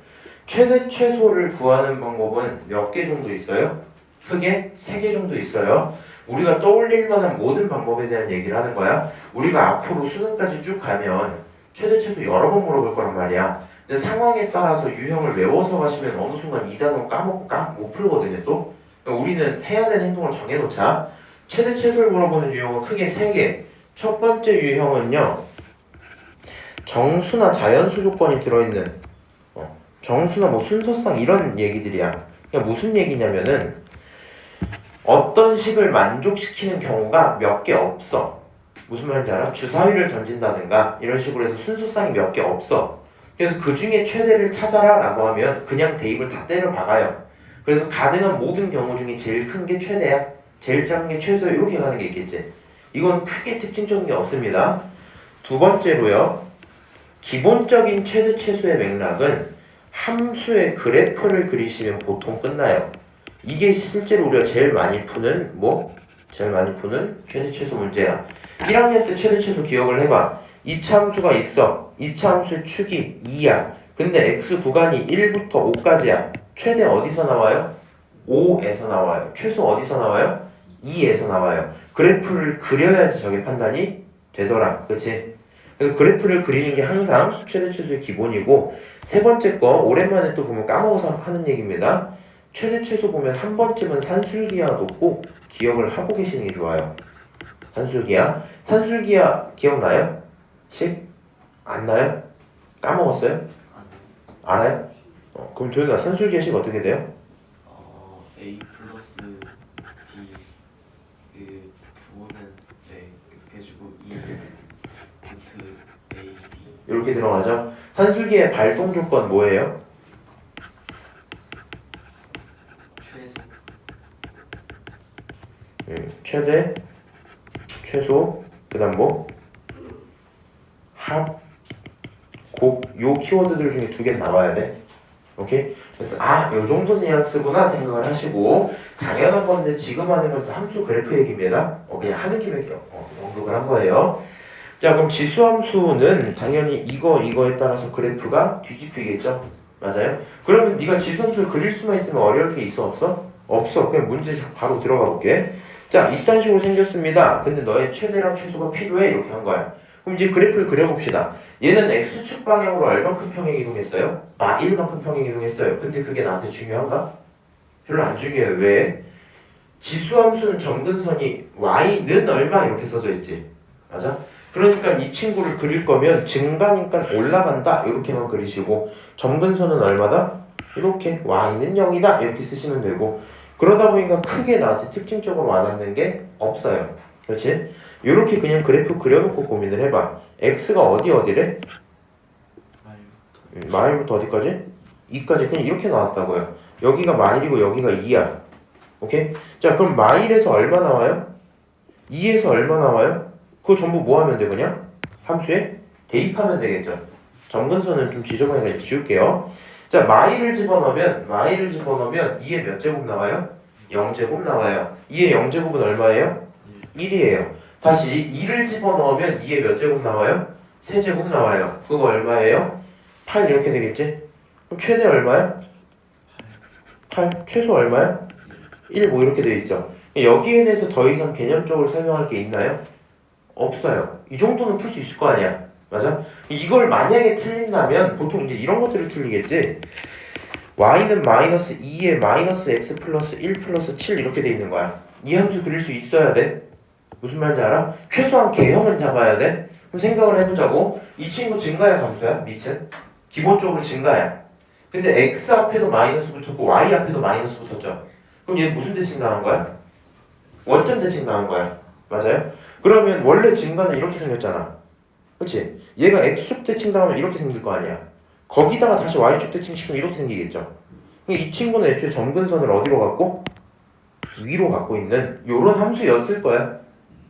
최대 최소를 구하는 방법은 몇 개 정도 있어요? 크게 3개 정도 있어요. 우리가 떠올릴 만한 모든 방법에 대한 얘기를 하는 거야. 우리가 앞으로 수능까지 쭉 가면 최대 최소 여러 번 물어볼 거란 말이야. 근데 상황에 따라서 유형을 외워서 가시면 어느 순간 이 단어 까먹고 못 풀거든요 또. 그러니까 우리는 해야 되는 행동을 정해놓자. 최대 최소를 물어보는 유형은 크게 3개. 첫 번째 유형은요. 정수나 자연수 조건이 들어있는 정수나 뭐 순서상 이런 얘기들이야. 그러니까 무슨 얘기냐면은 어떤 식을 만족시키는 경우가 몇 개 없어. 무슨 말인지 알아? 주사위를 던진다든가 이런 식으로 해서 순서상이 몇 개 없어. 그래서 그 중에 최대를 찾아라 라고 하면 그냥 대입을 다 때려 박아요. 그래서 가능한 모든 경우 중에 제일 큰 게 최대야. 제일 작은 게 최소야. 이렇게 가는 게 있겠지. 이건 크게 특징적인 게 없습니다. 두 번째로요. 기본적인 최대 최소의 맥락은 함수의 그래프를 그리시면 보통 끝나요. 이게 실제로 우리가 제일 많이 푸는 최대 최소 문제야. 1학년 때 최대 최소 기억을 해봐. 2차 함수가 있어. 2차 함수의 축이 2야. 근데 x 구간이 1부터 5까지야. 최대 어디서 나와요? 5에서 나와요. 최소 어디서 나와요? 2에서 나와요. 그래프를 그려야지 저게 판단이 되더라. 그치? 그래서 그래프를 그리는 게 항상 최대 최소의 기본이고, 세 번째 거 오랜만에 또 보면 까먹어서 하는 얘기입니다. 최대 최소 보면 한 번쯤은 산술기하도 꼭 기억을 하고 계시는 게 좋아요. 산술기하? 산술기하 기억나요? 식? 안 나요? 까먹었어요? 알아요? 그럼 도현아 산술기하 식 어떻게 돼요? A 플러스 B 그 부호는 네 이렇게 해주고 2 루트 A B 이렇게 들어가죠. 산술기의 발동 조건 뭐예요? 최대, 최소, 그 다음 뭐? 합, 곱, 요 키워드들 중에 2개 나와야 돼. 오케이? 그래서 요 정도 뉘앙스구나 생각을 하시고, 당연한 건데 지금 하는 건 함수 그래프 얘기입니다. 그냥 하는 김에 언급을 한 거예요. 자, 그럼 지수함수는 당연히 이거에 따라서 그래프가 뒤집히겠죠? 맞아요? 그러면 네가 지수함수를 그릴 수만 있으면 어려울 게 있어 없어? 없어. 그냥 문제 바로 들어가 볼게. 자, 이딴 식으로 생겼습니다. 근데 너의 최대랑 최소가 필요해. 이렇게 한 거야. 그럼 이제 그래프를 그려봅시다. 얘는 X축 방향으로 얼만큼 평행 이동했어요? 1만큼 평행 이동했어요. 근데 그게 나한테 중요한가? 별로 안 중요해요. 왜? 지수함수는 점근선이 Y는 얼마 이렇게 써져 있지. 맞아? 그러니까 이 친구를 그릴 거면 증가니까 올라간다 이렇게만 그리시고, 점근선은 얼마다? 이렇게 Y는 0이다 이렇게 쓰시면 되고, 그러다 보니까 크게 나한테 특징적으로 와닿는 게 없어요. 그렇지? 이렇게 그냥 그래프 그려놓고 고민을 해봐. x가 어디래? 마일부터 어디까지? 2까지. 그냥 이렇게 나왔다고요. 여기가 마일이고 여기가 2야. 오케이? 자, 그럼 마일에서 얼마 나와요? 2에서 얼마 나와요? 그거 전부 뭐 하면 돼? 그냥 함수에 대입하면 되겠죠. 점근선은 좀 지저분하니까 이제 지울게요. 자, 마일을 집어넣으면 2의 몇 제곱 나와요? 0제곱 나와요. 2의 0제곱은 얼마예요? 1이에요. 다시 2를 집어넣으면 2의 몇 제곱 나와요? 3제곱 나와요. 그거 얼마예요? 8 이렇게 되겠지? 그럼 최대 얼마야? 8. 최소 얼마야? 1 뭐 이렇게 되어 있죠. 여기에 대해서 더 이상 개념적으로 설명할 게 있나요? 없어요. 이 정도는 풀 수 있을 거 아니야. 맞아? 이걸 만약에 틀린다면 보통 이제 이런 것들을 틀리겠지. y는 마이너스 2에 마이너스 x 플러스 1 플러스 7 이렇게 돼 있는 거야. 이 함수 그릴 수 있어야 돼. 무슨 말인지 알아? 최소한 개형은 잡아야 돼. 그럼 생각을 해보자고. 이 친구 증가야 감소야? 밑은? 기본적으로 증가야. 근데 x 앞에도 마이너스 붙었고 y 앞에도 마이너스 붙었죠. 그럼 얘 무슨 대칭 당한 거야? 원점 대칭 당한 거야. 맞아요? 그러면 원래 증가는 이렇게 생겼잖아. 그치? 얘가 x축 대칭 당하면 이렇게 생길 거 아니야. 거기다가 다시 y축 대칭 시키면 이렇게 생기겠죠. 이 친구는 애초에 점근선을 어디로 갖고? 위로 갖고 있는 요런 함수였을 거야.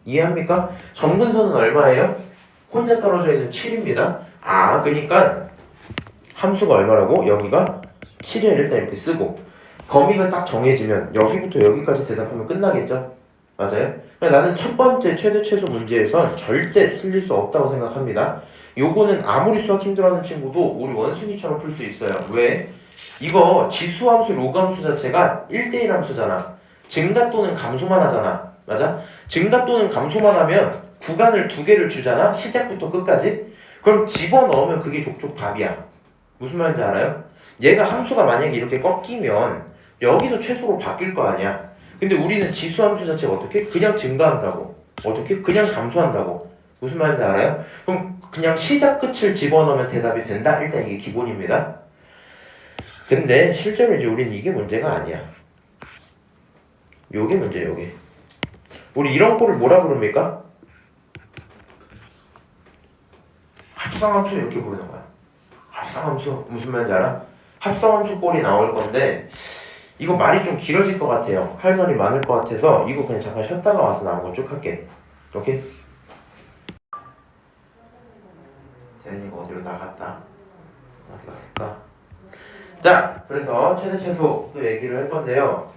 이해합니까? 점근선은 얼마예요? 혼자 떨어져 있는 7입니다. 아, 그러니까 함수가 얼마라고? 여기가 7이야. 일단 이렇게 쓰고 범위가 딱 정해지면 여기부터 여기까지 대답하면 끝나겠죠? 맞아요? 나는 첫 번째 최대 최소 문제에선 절대 틀릴 수 없다고 생각합니다. 요거는 아무리 수학 힘들어하는 친구도 우리 원순위처럼 풀 수 있어요. 왜? 이거 지수함수, 로그함수 자체가 1대1 함수잖아. 증가 또는 감소만 하잖아. 맞아? 증가 또는 감소만 하면 구간을 두 개를 주잖아. 시작부터 끝까지. 그럼 집어넣으면 그게 족족 답이야. 무슨 말인지 알아요? 얘가 함수가 만약에 이렇게 꺾이면 여기서 최소로 바뀔 거 아니야. 근데 우리는 지수함수 자체가 어떻게? 그냥 증가한다고. 어떻게? 그냥 감소한다고. 무슨 말인지 알아요? 그럼 그냥 시작 끝을 집어넣으면 대답이 된다? 일단 이게 기본입니다. 근데 실제로 이제 우리는 이게 문제가 아니야. 요게 문제야, 요게. 우리 이런 꼴을 뭐라 부릅니까? 합성함수 이렇게 부르는 거야. 합성함수 무슨 말인지 알아? 합성함수 꼴이 나올 건데 이거 말이 좀 길어질 것 같아요. 할 말이 많을 것 같아서 이거 그냥 잠깐 쉬었다가 와서 남은 거 쭉 할게. 오케이? 대현이가 어디로 나갔다. 어디 갔을까? 자, 그래서 최대 최소 또 얘기를 할 건데요.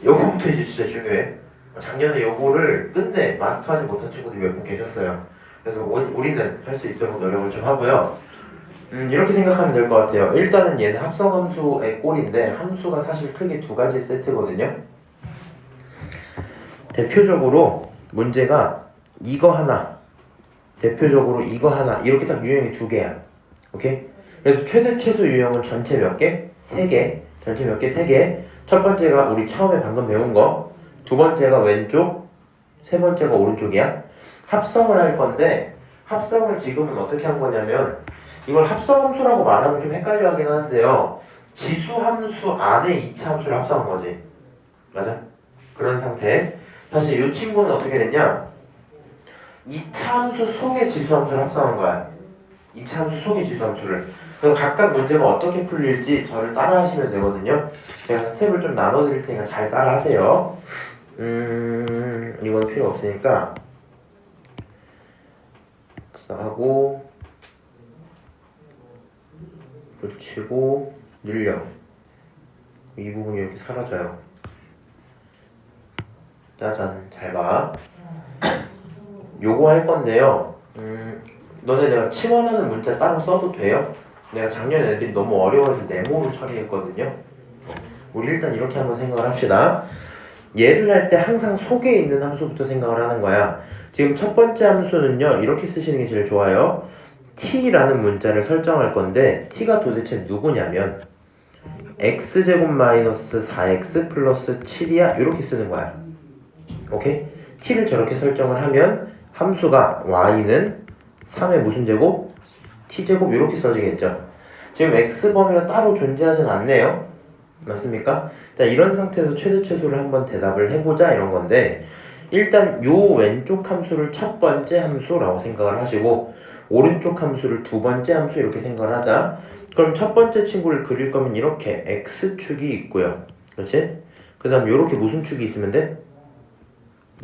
요거부터 이제 진짜 중요해. 작년에 요거를 끝내 마스터하지 못한 친구들이 몇 분 계셨어요. 그래서 우리는 할 수 있도록 노력을 좀 하고요. 이렇게 생각하면 될 것 같아요. 일단은 얘는 합성함수의 꼴인데 함수가 사실 크게 두 가지 세트거든요. 대표적으로 문제가 이거 하나, 대표적으로 이거 하나 이렇게 딱 유형이 두 개야. 오케이? 그래서 최대 최소 유형은 전체 몇 개? 3개. 전체 몇 개? 3개. 첫 번째가 우리 처음에 방금 배운 거, 두 번째가 왼쪽, 세 번째가 오른쪽이야. 합성을 할 건데 합성을 지금은 어떻게 한 거냐면 이걸 합성함수라고 말하면 좀 헷갈려 하긴 하는데요. 지수함수 안에 2차 함수를 합성한 거지. 맞아? 그런 상태. 사실 이 친구는 어떻게 됐냐? 2차 함수 속의 지수함수를 합성한 거야. 2차 함수 속의 지수함수를. 그럼 각각 문제가 어떻게 풀릴지 저를 따라 하시면 되거든요. 제가 스텝을 좀 나눠 드릴 테니까 잘 따라 하세요. 이건 필요 없으니까 하고 붙이고 늘려. 이 부분이 이렇게 사라져요. 짜잔, 잘 봐. 요거 할 건데요. 너네 내가 치환하는 문자 따로 써도 돼요? 내가 작년에 애들이 너무 어려워서 네모로 처리했거든요. 우리 일단 이렇게 한번 생각을 합시다. 얘를 할 때 항상 속에 있는 함수부터 생각을 하는 거야. 지금 첫 번째 함수는요, 이렇게 쓰시는 게 제일 좋아요. t라는 문자를 설정할 건데 t가 도대체 누구냐면 x제곱 마이너스 4x 플러스 7이야 이렇게 쓰는 거야. 오케이? t를 저렇게 설정을 하면 함수가 y는 3의 무슨 제곱? t제곱 이렇게 써지겠죠. 지금 x범위가 따로 존재하진 않네요. 맞습니까? 자, 이런 상태에서 최대 최소를 한번 대답을 해보자 이런 건데 일단 요 왼쪽 함수를 첫 번째 함수라고 생각을 하시고 오른쪽 함수를 두 번째 함수 이렇게 생각을 하자. 그럼 첫 번째 친구를 그릴 거면 이렇게 x축이 있고요. 그렇지? 그 다음 요렇게 무슨 축이 있으면 돼?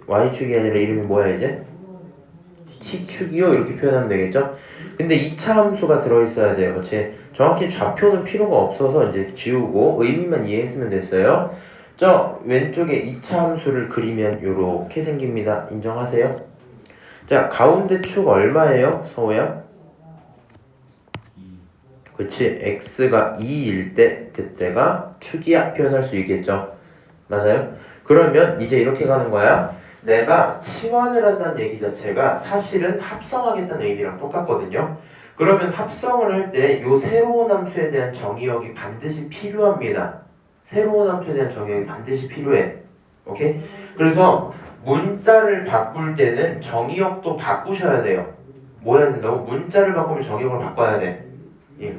y축이 아니라 이름이 뭐야 이제? t축이요 이렇게 표현하면 되겠죠? 근데 2차 함수가 들어있어야 돼요. 그렇지? 정확히 좌표는 필요가 없어서 이제 지우고 의미만 이해했으면 됐어요. 저 왼쪽에 2차 함수를 그리면 요렇게 생깁니다. 인정하세요? 자, 가운데 축 얼마예요? 서우야? 그치? x가 2일 때 그때가 축이야 표현할 수 있겠죠. 맞아요? 그러면 이제 이렇게 가는 거야. 내가 치환을 한다는 얘기 자체가 사실은 합성하겠다는 얘기랑 똑같거든요. 그러면 합성을 할 때 요 새로운 함수에 대한 정의역이 반드시 필요합니다. 새로운 함수에 대한 정의역이 반드시 필요해. 오케이? 그래서 문자를 바꿀 때는 정의역도 바꾸셔야 돼요. 뭐 해야 된다고? 문자를 바꾸면 정의역을 바꿔야 돼.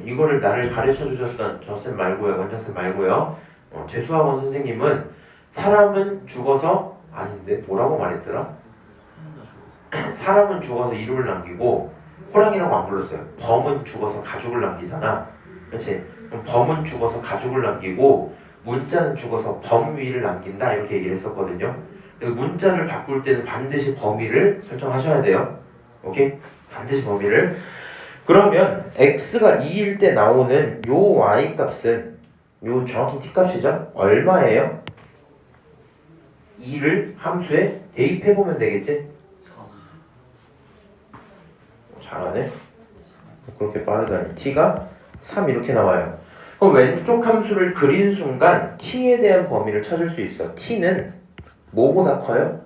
이거를 나를 가르쳐 주셨던 저 쌤 말고요. 원장쌤 말고요. 재수학원 선생님은 사람은 죽어서 아닌데 뭐라고 말했더라? 사람은 죽어서 이름을 남기고 호랑이라고 안 불렀어요. 범은 죽어서 가죽을 남기잖아. 그렇지? 그럼 범은 죽어서 가죽을 남기고 문자는 죽어서 범위를 남긴다 이렇게 얘기를 했었거든요. 그래서 문자를 바꿀 때는 반드시 범위를 설정하셔야 돼요. 오케이? 반드시 범위를. 그러면 x가 2일 때 나오는 요 y 값은 요 정확히 t 값이죠? 얼마예요? 2를 함수에 대입해보면 되겠지? 잘하네. 그렇게 빠르다니. t가 3 이렇게 나와요. 그럼 왼쪽 함수를 그린 순간 t에 대한 범위를 찾을 수 있어. t는 뭐보다 커요?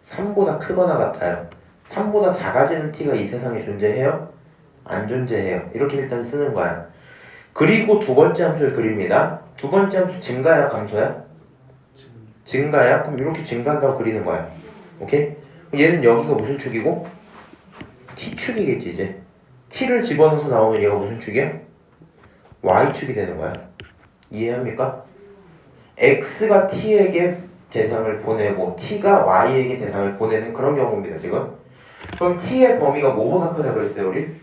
3보다 크거나 같아요. 3보다 작아지는 t가 이 세상에 존재해요? 안 존재해요. 이렇게 일단 쓰는 거야. 그리고 두 번째 함수를 그립니다. 두 번째 함수 증가약 함수야? 증가약? 그럼 이렇게 증가한다고 그리는 거야. 오케이? 얘는 여기가 무슨 축이고? t축이겠지 이제. t를 집어넣어서 나오면 얘가 무슨 축이야? y축이 되는 거야. 이해합니까? x가 t에게 대상을 보내고 t가 y에게 대상을 보내는 그런 경우입니다 지금. 그럼 t의 범위가 뭐보다 크다 그랬어요 우리?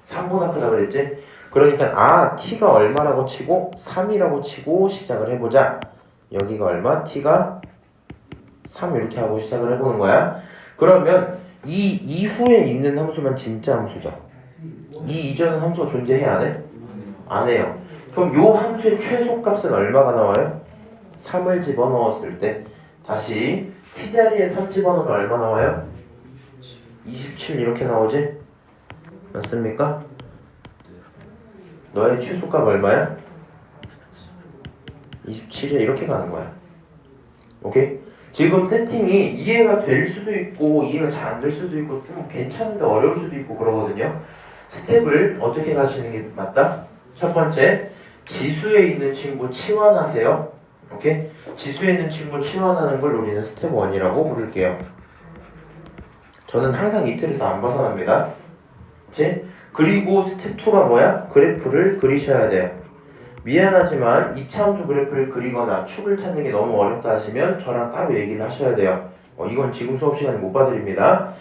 3보다 크다 그랬지? 그러니까 t가 얼마라고 치고 3이라고 치고 시작을 해보자. 여기가 얼마? t가 3 이렇게 하고 시작을 해보는 거야. 그러면 이 이후에 있는 함수만 진짜 함수죠. 이 이전은 함수가 존재해 안 해? 안 해요. 그럼 요 함수의 최소값은 얼마가 나와요? 3을 집어넣었을 때 다시 t자리에 3 집어넣으면 얼마 나와요? 27 이렇게 나오지? 맞습니까? 너의 최소값 얼마야? 27이야. 이렇게 가는 거야. 오케이? 지금 세팅이 이해가 될 수도 있고 이해가 잘 안 될 수도 있고 좀 괜찮은데 어려울 수도 있고 그러거든요. 스텝을 어떻게 가시는 게 맞다? 첫 번째, 지수에 있는 친구 치환하세요. 오케이? 지수에 있는 친구 치환하는 걸 우리는 스텝 1이라고 부를게요. 저는 항상 이 틀에서 안 벗어납니다. 그치? 그리고 스텝 2가 뭐야? 그래프를 그리셔야 돼요. 미안하지만 이차함수 그래프를 그리거나 축을 찾는 게 너무 어렵다 하시면 저랑 따로 얘기를 하셔야 돼요. 이건 지금 수업 시간에 못 봐드립니다.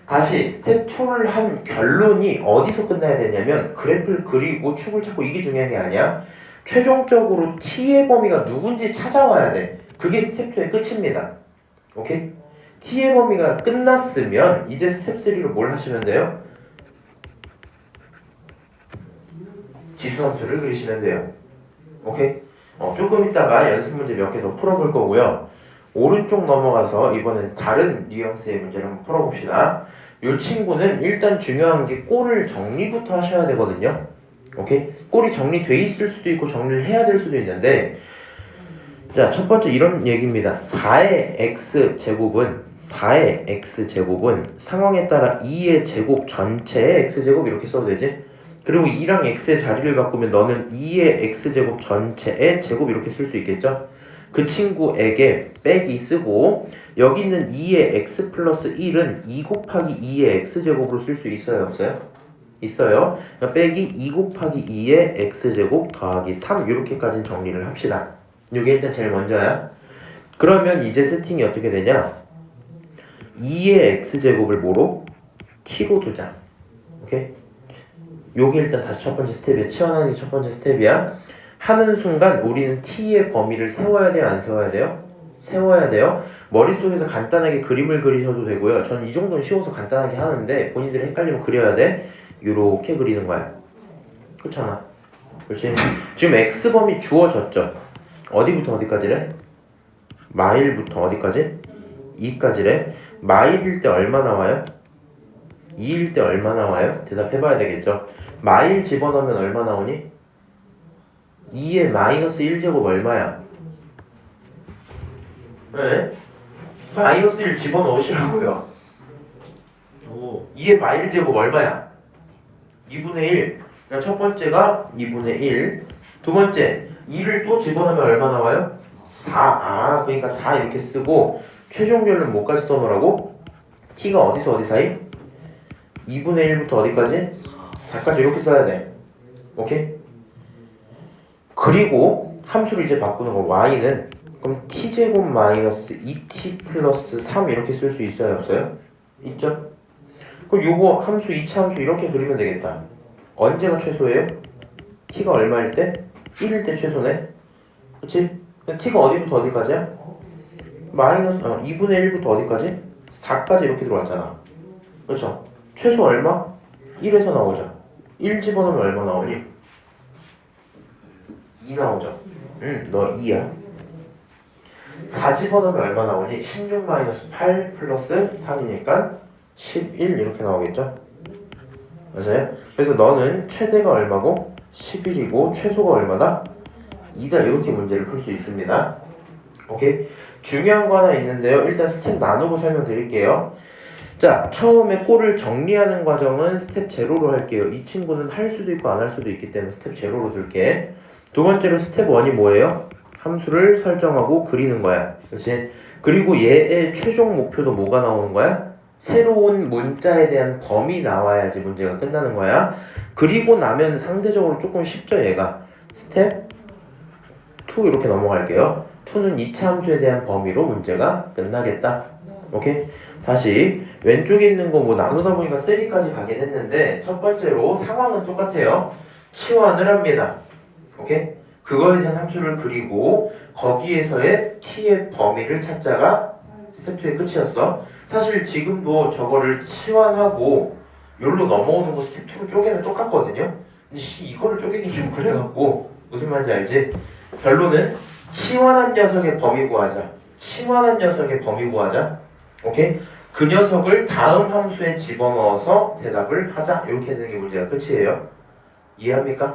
다시 스텝 2를 한 결론이 어디서 끝나야 되냐면 그래프를 그리고 축을 찾고 이게 중요한 게 아니야. 최종적으로 t의 범위가 누군지 찾아와야 돼. 그게 스텝 2의 끝입니다. 오케이? t의 범위가 끝났으면 이제 스텝 3로 뭘 하시면 돼요? 지수함수를 그리시면 돼요. 오케이? 조금 있다가 연습 문제 몇 개 더 풀어볼 거고요. 오른쪽 넘어가서 이번엔 다른 뉘앙스의 문제를 한번 풀어봅시다. 이 친구는 일단 중요한 게 꼴을 정리부터 하셔야 되거든요. 오케이? 꼴이 정리돼 있을 수도 있고 정리를 해야 될 수도 있는데, 자, 첫 번째 이런 얘기입니다. 4의 x제곱은 상황에 따라 2의 제곱 전체의 x제곱 이렇게 써도 되지? 그리고 2랑 x의 자리를 바꾸면 너는 2의 x제곱 전체의 제곱 이렇게 쓸 수 있겠죠? 그 친구에게 빼기 쓰고 여기 있는 2의 x 플러스 1은 2 곱하기 2의 x제곱으로 쓸 수 있어요? 없어요? 있어요. 빼기 2 곱하기 2의 x제곱 더하기 3 이렇게까지 정리를 합시다. 이게 일단 제일 먼저야. 그러면 이제 세팅이 어떻게 되냐? 2의 x제곱을 뭐로? t로 두자. 오케이? 요게 일단 다시 첫 번째 스텝이야. 치환하는 게 첫 번째 스텝이야. 하는 순간 우리는 t의 범위를 세워야 돼요? 안 세워야 돼요? 세워야 돼요. 머릿속에서 간단하게 그림을 그리셔도 되고요. 저는 이 정도는 쉬워서 간단하게 하는데 본인들이 헷갈리면 그려야 돼. 요렇게 그리는 거야. 그렇잖아. 그렇지? 지금 x범위 주어졌죠? 어디부터 어디까지래? 마일부터 어디까지? 2까지래. 마일일 때 얼마 나와요? 2일 때 얼마 나와요? 대답해봐야 되겠죠. 마일 집어넣으면 얼마 나오니? 2의 마이너스 1제곱 얼마야? 네? 마이너스 1 집어넣으시라고요. 오. 2의 마일 제곱 얼마야? 2분의 1. 그러니까 첫 번째가 2분의 1. 두 번째 2를 또 집어넣으면 얼마 나와요? 4. 아, 그러니까 4 이렇게 쓰고 최종 결론 뭐까지 써놓으라고? t가 어디서 어디 사이? 2분의 1부터 어디까지? 4까지 이렇게 써야 돼. 오케이? 그리고 함수를 이제 바꾸는 거 y는 그럼 t제곱 마이너스 2t 플러스 3 이렇게 쓸 수 있어요 없어요? 있죠? 그럼 요거 함수 2차 함수 이렇게 그리면 되겠다. 언제가 최소예요? t가 얼마일 때? 1일 때 최소네. 그치? t가 어디부터 어디까지야? 마이너스 2분의 1부터 어디까지? 4까지 이렇게 들어왔잖아. 그렇죠? 최소 얼마? 1에서 나오죠. 1 집어넣으면 얼마 나오니? 2 나오죠. 너 2야. 4 집어넣으면 얼마 나오니? 16 마이너스 8 플러스 3이니까 11 이렇게 나오겠죠? 맞아요? 그래서 너는 최대가 얼마고? 11이고 최소가 얼마다? 2다. 이렇게 문제를 풀 수 있습니다. 오케이? 중요한 거 하나 있는데요. 일단 스텝 나누고 설명드릴게요. 자, 처음에 꼴을 정리하는 과정은 스텝 제로로 할게요. 이 친구는 할 수도 있고 안 할 수도 있기 때문에 스텝 제로로 둘게. 두 번째로 스텝 1이 뭐예요? 함수를 설정하고 그리는 거야. 그렇지? 그리고 얘의 최종 목표도 뭐가 나오는 거야? 새로운 문자에 대한 범위 나와야지 문제가 끝나는 거야. 그리고 나면 상대적으로 조금 쉽죠, 얘가. 스텝 2 이렇게 넘어갈게요. 2는 2차 함수에 대한 범위로 문제가 끝나겠다. 오케이? 다시 왼쪽에 있는 거 뭐 나누다 보니까 3까지 가긴 했는데 첫 번째로 상황은 똑같아요. 치환을 합니다. 오케이? 그거에 대한 함수를 그리고 거기에서의 t의 범위를 찾자가 스텝 2의 끝이었어. 사실 지금도 저거를 치환하고 여기로 넘어오는 거 스텝 2로 쪼개면 똑같거든요. 근데 이거를 쪼개기 좀 그래갖고 무슨 말인지 알지? 결론은 치환한 녀석의 범위 구하자. 치환한 녀석의 범위 구하자. 오케이? 그 녀석을 다음 함수에 집어넣어서 대답을 하자. 이렇게 되는 게 문제가 끝이에요. 이해합니까?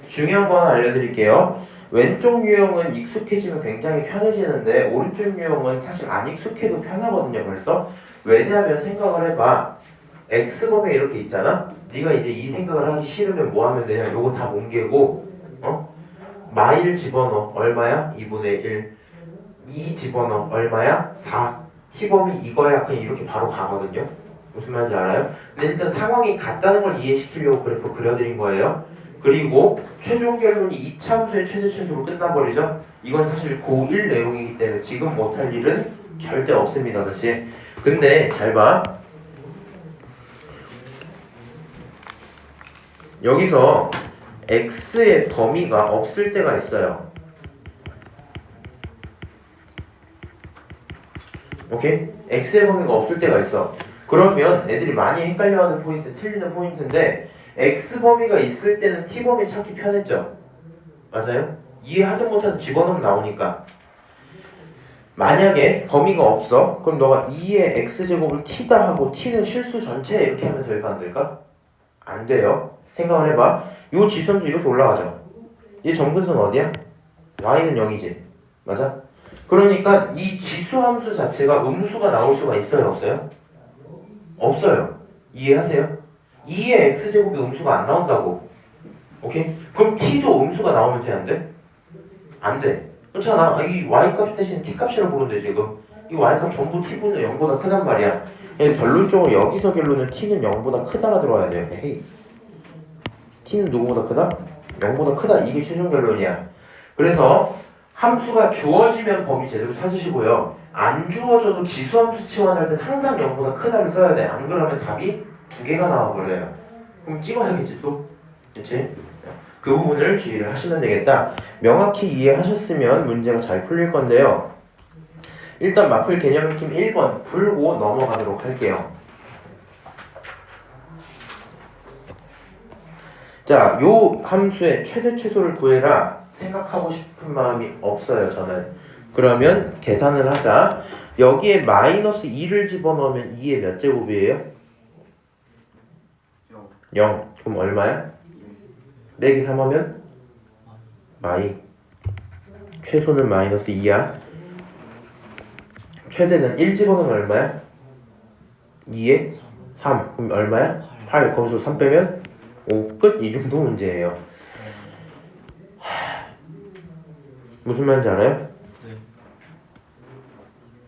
중요한 거 하나 알려드릴게요. 왼쪽 유형은 익숙해지면 굉장히 편해지는데 오른쪽 유형은 사실 안 익숙해도 편하거든요. 벌써 왜냐하면 생각을 해봐. x범위 이렇게 있잖아. 네가 이제 이 생각을 하기 싫으면 뭐 하면 되냐. 요거 다 뭉개고 마일 집어넣어. 얼마야? 2분의 1. 2 집어넣어. 얼마야? 4. t범위 이거야. 그냥 이렇게 바로 가거든요. 무슨 말인지 알아요? 근데 일단 상황이 같다는 걸 이해시키려고 그래프 그려드린 거예요. 그리고 최종 결론이 2차 함수의 최대 최소로 끝나버리죠. 이건 사실 고1 내용이기 때문에 지금 못할 일은 절대 없습니다. 그치? 근데 잘 봐. 여기서 x의 범위가 없을 때가 있어요. 오케이? x의 범위가 없을 때가 있어. 그러면 애들이 많이 헷갈려하는 포인트, 틀리는 포인트인데 x 범위가 있을 때는 t 범위 찾기 편했죠. 맞아요? 이해하지 못해도 집어넣으면 나오니까. 만약에 범위가 없어, 그럼 너가 2의 x제곱을 t다 하고 t는 실수 전체 이렇게 하면 될까 안 될까? 안 돼요. 생각을 해봐. 요 지선도 이렇게 올라가죠. 얘 점근선 어디야? y는 0이지. 맞아? 그러니까 이 지수함수 자체가 음수가 나올 수가 있어요 없어요? 없어요. 이해하세요? 2의 x제곱이 음수가 안 나온다고. 오케이? 그럼 t도 음수가 나오면 되는데? 안 돼. 그렇잖아. 이 y값 대신 t값이라고 부르는데 지금 이 y값 전부 t분의 0보다 크단 말이야. 결론적으로 여기서 결론은 t는 0보다 크다가 들어와야 돼요. 헤이. t는 누구보다 크다? 0보다 크다. 이게 최종 결론이야. 그래서 함수가 주어지면 범위 제대로 찾으시고요. 안 주어져도 지수함수 치환할 땐 항상 0보다 크다를 써야 돼. 안 그러면 답이 두 개가 나와버려요. 그럼 찍어야겠지 또. 그치? 그 부분을 주의를 하시면 되겠다. 명확히 이해하셨으면 문제가 잘 풀릴 건데요. 일단 마플 개념 느낌 1번 풀고 넘어가도록 할게요. 자, 요 함수의 최대 최소를 구해라 생각하고 싶은 마음이 없어요 저는. 그러면 계산을 하자. 여기에 마이너스 2를 집어넣으면 2의 몇 제곱이에요? 0. 그럼 얼마야? 빼기 3 하면 마이. 최소는 마이너스 2야. 최대는 1 집어넣으면 얼마야? 2에 3. 그럼 얼마야? 8. 거기서 3 빼면 5. 끝. 이 정도 문제예요. 무슨 말인지 알아요? 네.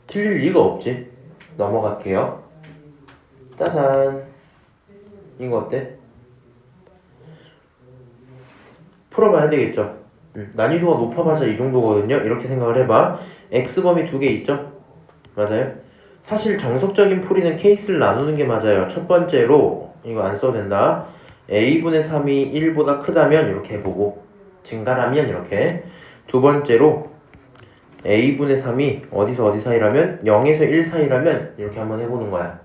틀릴 리가 없지. 넘어갈게요. 짜잔. 이거 어때? 풀어봐야 되겠죠. 난이도가 높아봐자 이 정도거든요. 이렇게 생각을 해봐. x범위 2개 있죠? 맞아요? 사실 정석적인 풀이는 케이스를 나누는 게 맞아요. 첫 번째로 이거 안 써도 된다. a분의 3이 1보다 크다면 이렇게 해보고 증가라면 이렇게. 두 번째로 a분의 3이 어디서 어디 사이라면 0에서 1 사이라면 이렇게 한번 해보는 거야.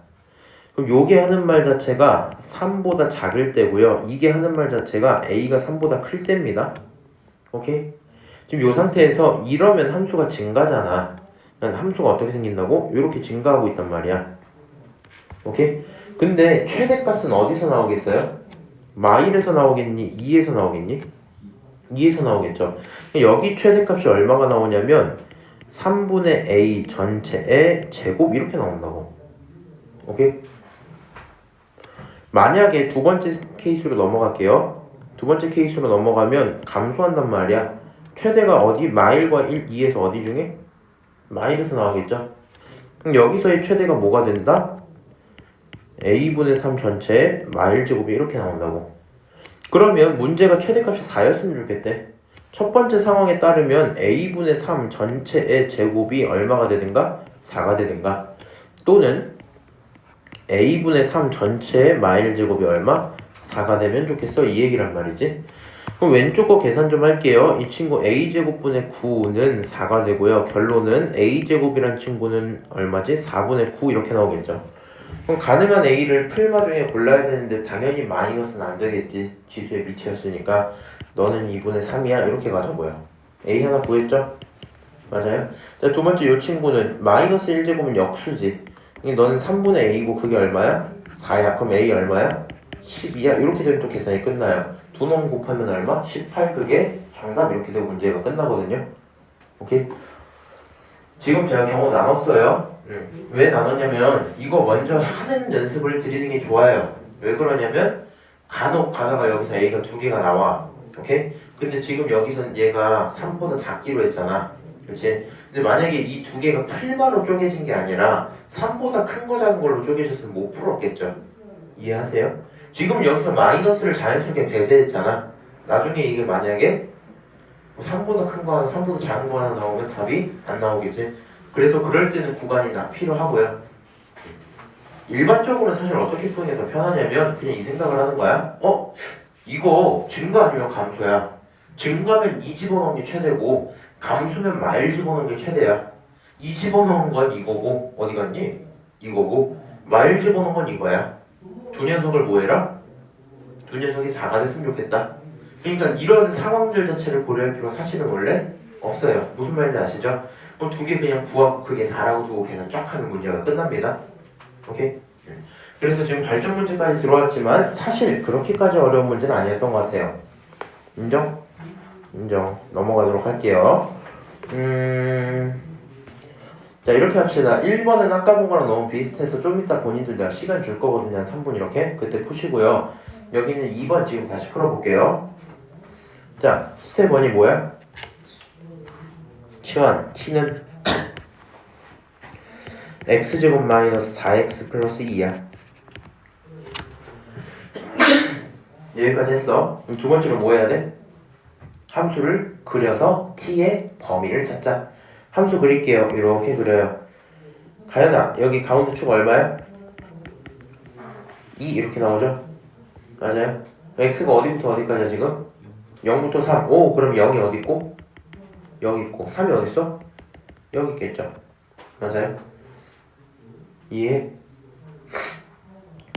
그럼 요게 하는 말 자체가 3보다 작을 때고요. 이게 하는 말 자체가 a가 3보다 클 때입니다. 오케이? 지금 요 상태에서 이러면 함수가 증가잖아. 함수가 어떻게 생긴다고? 이렇게 증가하고 있단 말이야. 오케이? 근데 최대값은 어디서 나오겠어요? 마일에서 나오겠니? 2에서 나오겠니? 2에서 나오겠죠. 여기 최대값이 얼마가 나오냐면 3분의 a 전체의 제곱 이렇게 나온다고. 오케이? 만약에 두 번째 케이스로 넘어갈게요. 두 번째 케이스로 넘어가면 감소한단 말이야. 최대가 어디? 마일과 1, 2에서 어디 중에? 마일에서 나오겠죠. 그럼 여기서의 최대가 뭐가 된다? a분의 3 전체의 마일 제곱이 이렇게 나온다고. 그러면 문제가 최대값이 4였으면 좋겠대. 첫 번째 상황에 따르면 a분의 3 전체의 제곱이 얼마가 되든가? 4가 되든가. 또는 a분의 3 전체의 마일 제곱이 얼마? 4가 되면 좋겠어. 이 얘기란 말이지. 그럼 왼쪽 거 계산 좀 할게요. 이 친구 a제곱분의 9는 4가 되고요. 결론은 a제곱이란 친구는 얼마지? 4분의 9 이렇게 나오겠죠. 그럼 가능한 a를 풀마 중에 골라야 되는데 당연히 마이너스는 안 되겠지. 지수의 미치였으니까 너는 2분의 3이야. 이렇게 가자고요. a 하나 구했죠? 맞아요? 자, 두 번째 이 친구는 마이너스 1제곱은 역수지. 너는 3분의 a고 그게 얼마야? 4야. 그럼 a 얼마야? 12야. 이렇게 되면 또 계산이 끝나요. 두 놈 곱하면 얼마? 18. 그게 정답. 이렇게 되고 문제가 끝나거든요. 오케이? 지금 제가 경우 나눴어요. 왜 나눴냐면 이거 먼저 하는 연습을 드리는 게 좋아요. 왜 그러냐면 간혹 가다가 여기서 a가 두 개가 나와. 오케이? 근데 지금 여기선 얘가 3보다 작기로 했잖아. 그렇지? 근데 만약에 이 두 개가 풀마로 쪼개진 게 아니라 3보다 큰 거 작은 걸로 쪼개졌으면 못 풀었겠죠. 이해하세요? 지금 여기서 마이너스를 자연스럽게 배제했잖아. 나중에 이게 만약에 3보다 큰 거 하나, 3보다 작은 거 하나 나오면 답이 안 나오겠지. 그래서 그럴 때는 구간이 필요하고요. 일반적으로 사실 어떻게 푸는 게 더 편하냐면 그냥 이 생각을 하는 거야. 이거 증가 아니면 감소야. 증가면 2 집어넣은 게 최대고 감수면 마일 집어넣은 게 최대야. 2 집어넣은 건 이거고 어디 갔니? 이거고 마일 집어넣은 건 이거야. 두 녀석을 뭐 해라? 두 녀석이 4가 됐으면 좋겠다. 그러니까 이런 상황들 자체를 고려할 필요 사실은 원래 없어요. 무슨 말인지 아시죠? 그럼 두 개 그냥 구하고 그게 4라고 두고 계산 쫙 하면 문제가 끝납니다. 오케이? 그래서 지금 발전 문제까지 들어왔지만 사실 그렇게까지 어려운 문제는 아니었던 것 같아요. 인정? 인정. 넘어가도록 할게요. 자, 이렇게 합시다. 1번은 아까 본 거랑 너무 비슷해서 좀 이따 본인들 내가 시간 줄 거거든요. 한 3분 이렇게. 그때 푸시고요. 여기는 2번 지금 다시 풀어볼게요. 자, 스텝 1이 뭐야? 치환. t는 x제곱 마이너스 4x 플러스 2야. 여기까지 했어. 그럼 두 번째로 뭐 해야 돼? 함수를 그려서 t의 범위를 찾자. 함수 그릴게요. 이렇게 그려요. 가연아, 여기 가운데 축 얼마야? 2 이렇게 나오죠? 맞아요? x가 어디부터 어디까지야 지금? 0부터 3. 오, 그럼 0이 어디 있고? 여기 있고. 3이 어디 있어? 여기 있겠죠? 맞아요? 이해?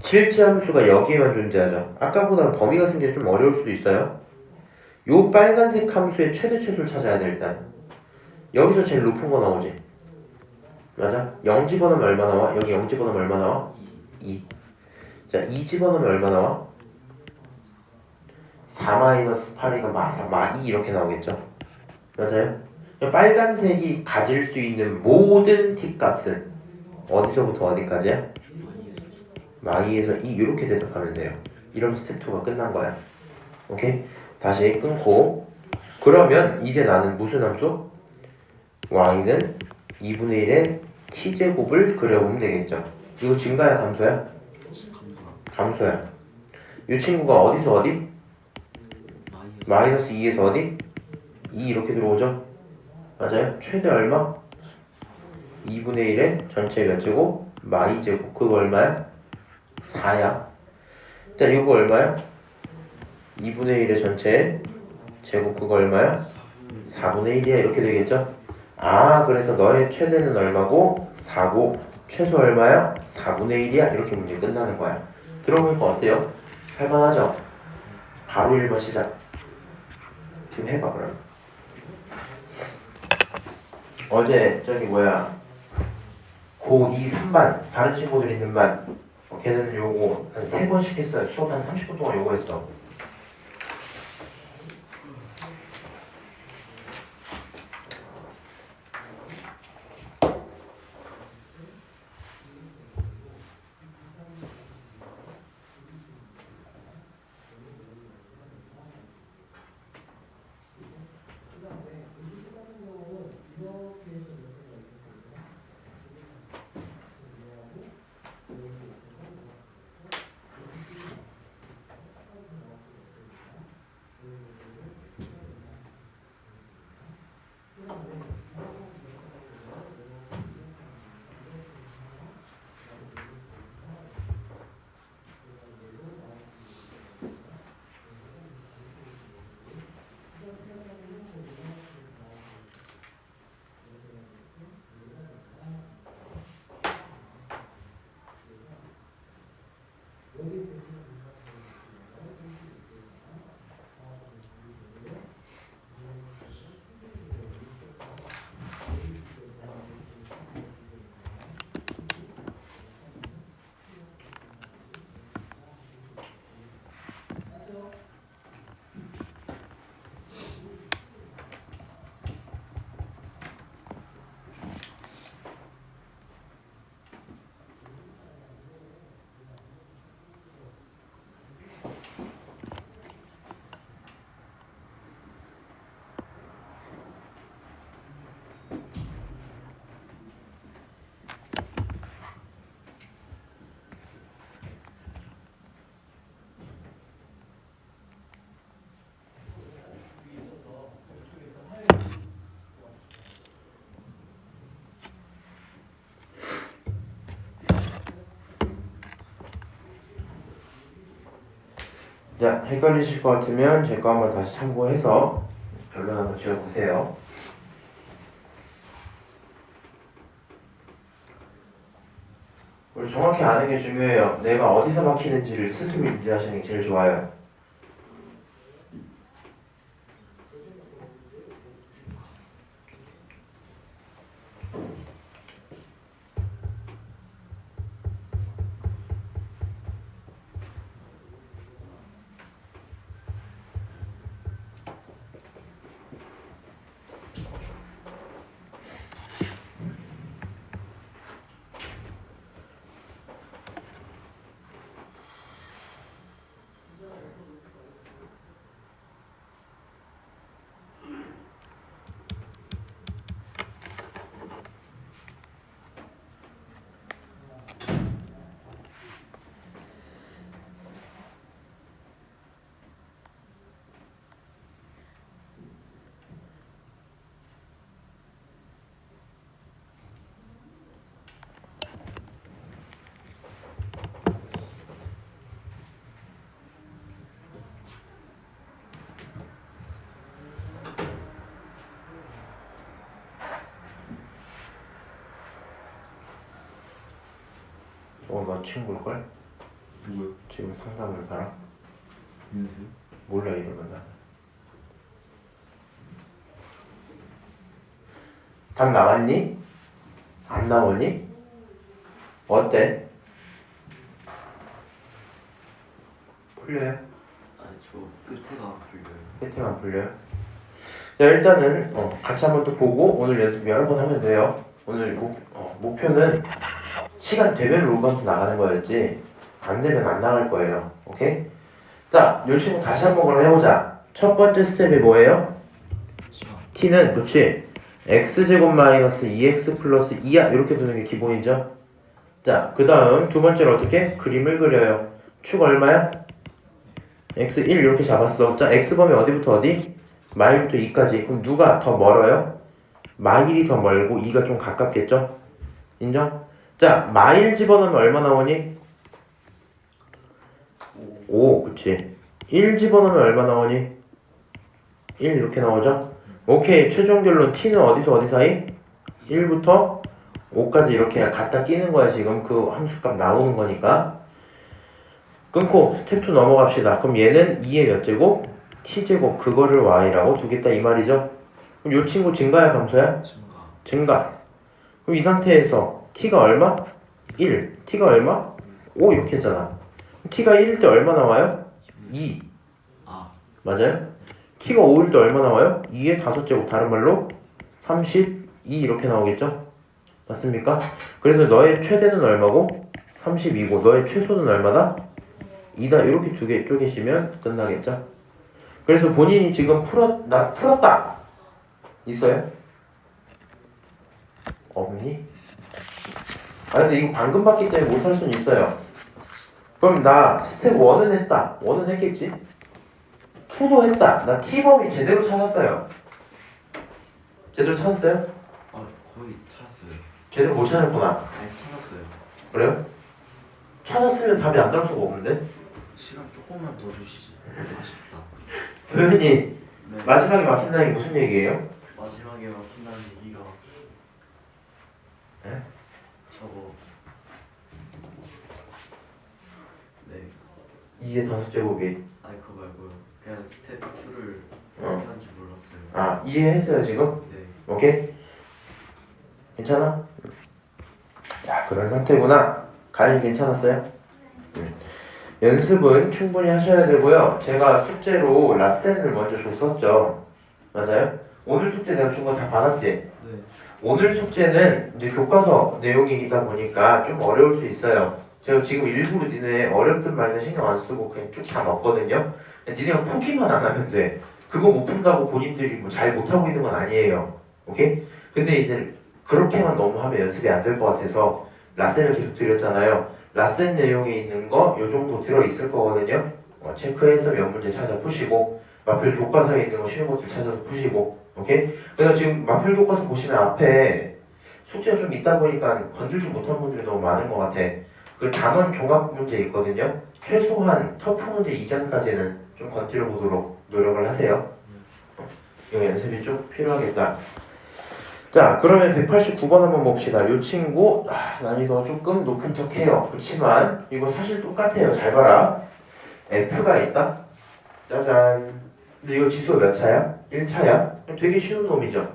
실제 함수가 여기에만 존재하죠. 아까보다는 범위가 생겨서 좀 어려울 수도 있어요. 요 빨간색 함수의 최대 최소를 찾아야 돼 일단. 여기서 제일 높은 거 나오지. 맞아? 0 집어넣으면 얼마 나와? 여기 0 집어넣으면 얼마 나와? 2. 자, 2 집어넣으면 얼마 나와? 4-8이가 마2 이렇게 나오겠죠. 맞아요? 빨간색이 가질 수 있는 모든 t값은 어디서부터 어디까지야? 마2에서 2 이렇게 대답하면 돼요. 이러면 스텝 2가 끝난 거야. 오케이? 다시 끊고 그러면 이제 나는 무슨 함수? y는 2분의 1의 t제곱을 그려보면 되겠죠. 이거 증가야 감소야? 감소야. 이 친구가 어디서 어디? 마이너스 2에서 어디? 2 이렇게 들어오죠? 맞아요? 최대 얼마? 2분의 1의 전체 몇 제곱? 마이 제곱. 그거 얼마야? 4야. 자, 이거 얼마야? 2분의 1의 전체 제곱. 그거 얼마야? 4분의 1이야. 이렇게 되겠죠? 아, 그래서 너의 최대는 얼마고? 4고 최소 얼마야? 4분의 1이야. 이렇게 문제 끝나는 거야. 들어보니까 어때요? 할만하죠? 바로 1번 시작. 지금 해봐 그럼. 어제 저기 뭐야 고2 3반 다른 친구들 있는 반 걔는 요거 한 3번씩 했어요. 수업 한 30분 동안 요거 했어. 자, 헷갈리실 것 같으면 제 거 한번 다시 참고해서 결론 한번 지어보세요. 우리 정확히 아는 게 중요해요. 내가 어디서 막히는지를 스스로 인지하시는 게 제일 좋아요. 너 친구일걸? 누구요? 지금 상담하는 사람? 윤세요? 몰라 이름은 나. 답 나왔니? 안 나오니? 어때? 풀려요? 아니 저 끝에가 안 풀려요. 끝에가 안 풀려요? 자, 일단은 같이 한번 또 보고 오늘 연습 여러 번 하면 돼요. 오늘 목표는 시간 되면 로그아웃 나가는 거였지 안 되면 안 나갈 거예요. 오케이? 자, 요 친구 다시 한번 그럼 해보자. 첫 번째 스텝이 뭐예요? t는 그치 x제곱 마이너스 2x 플러스 2야 이렇게 두는 게 기본이죠. 자, 그 다음 두 번째로 어떻게? 그림을 그려요. 축 얼마야? x1 이렇게 잡았어. 자, x범위 어디부터 어디? 마일부터 2까지. 그럼 누가 더 멀어요? 마일이 더 멀고 2가 좀 가깝겠죠? 인정? 자, 마일 집어넣으면 얼마 나오니? 5, 그치. 1 집어넣으면 얼마 나오니? 1 이렇게 나오죠? 오케이, 최종 결론 t는 어디서 어디 사이? 1부터 5까지 이렇게 갖다 끼는 거야. 지금 그 함수값 나오는 거니까. 끊고 스텝 2 넘어갑시다. 그럼 얘는 2의 몇 제곱? t제곱 그거를 y라고 두겠다 이 말이죠. 그럼 요 친구 증가야 감소야? 증가. 그럼 이 상태에서 t가 얼마? 1. t가 얼마? 5 이렇게 했잖아. t가 1일 때 얼마 나와요? 2. 맞아요? t가 5일 때 얼마 나와요? 2의 5제곱 다른 말로 32 이렇게 나오겠죠? 맞습니까? 그래서 너의 최대는 얼마고? 32고 너의 최소는 얼마다? 2다. 이렇게 두 개 쪼개시면 끝나겠죠? 그래서 본인이 지금 나 풀었다! 있어요? 없니? 아 근데 이거 방금 봤기 때문에 못할 수는 있어요. 그럼 나 스텝 1은 했다. 1은 했겠지? 2도 했다. 나 t범위 제대로 찾았어요. 제대로 찾았어요? 거의 찾았어요. 제대로 못 찾았구나. 아니 찾았어요. 그래요? 찾았으면 답이 안 나올 수가 없는데? 시간 조금만 더 주시지. 아쉽다. 도현이 네. 마지막에 막힌다는 게 무슨 얘기예요? 마지막에 막힌다는 얘기가 네? 저거 네. 2의 5제곱이 아니 그거 말고요. 그냥 스텝 2를 어. 어떻게 하는지 몰랐어요. 아 이해했어요 지금? 네. 오케이? 괜찮아? 자 그런 상태구나. 가연이 괜찮았어요? 연습은 충분히 하셔야 되고요. 제가 숙제로 라센을 먼저 줬었죠. 맞아요? 오늘 숙제 내가 준 거 다 받았지? 네. 오늘 숙제는 이제 교과서 내용이다 보니까 좀 어려울 수 있어요. 제가 지금 일부러 니네 어렵든 말든 신경 안 쓰고 그냥 쭉 다 넣었거든요. 니네가 포기만 안 하면 돼. 그거 못 푼다고 본인들이 뭐 잘 못하고 있는 건 아니에요. 오케이? 근데 이제 그렇게만 너무 하면 연습이 안 될 것 같아서 라센을 계속 드렸잖아요. 라센 내용에 있는 거 요 정도 들어있을 거거든요. 체크해서 몇 문제 찾아 푸시고 마필 교과서에 있는 거 쉬운 것들 찾아서 푸시고 오케이? 그래서 지금 마필 교과서 보시면 앞에 숙제가 좀 있다 보니까 건들지 못한 분들이 너무 많은 것 같아. 그 단원 종합 문제 있거든요. 최소한 터프 문제 이전까지는 좀 건드려 보도록 노력을 하세요. 이거 연습이 좀 필요하겠다. 자 그러면 189번 한번 봅시다. 이 친구 난이도가 조금 높은 척해요. 그렇지만 이거 사실 똑같아요. 잘 봐라. F가 있다. 짜잔. 근데 이거 지수가 몇 차야? 1차야? 되게 쉬운 놈이죠.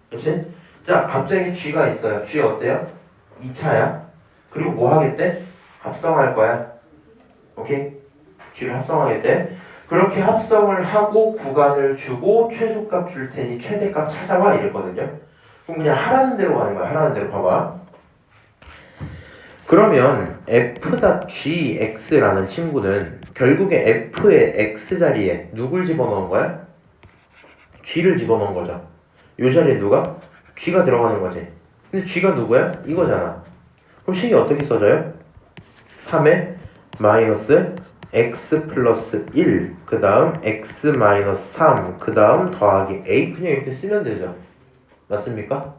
그렇지? 자 갑자기 G가 있어요. G 어때요? 2차야. 그리고 뭐 하겠대? 합성할 거야. 오케이? G를 합성하겠대. 그렇게 합성을 하고 구간을 주고 최소값 줄 테니 최대값 찾아와 이랬거든요. 그럼 그냥 하라는 대로 가는 거야. 하라는 대로 봐봐. 그러면 f.gx라는 친구는 결국에 f의 x 자리에 누굴 집어넣은 거야? g를 집어넣은 거죠. 이 자리에 누가? g가 들어가는 거지. 근데 g가 누구야? 이거잖아. 그럼 식이 어떻게 써져요? 3에 마이너스 x 플러스 1, 그 다음 x 마이너스 3, 그 다음 더하기 a. 그냥 이렇게 쓰면 되죠. 맞습니까?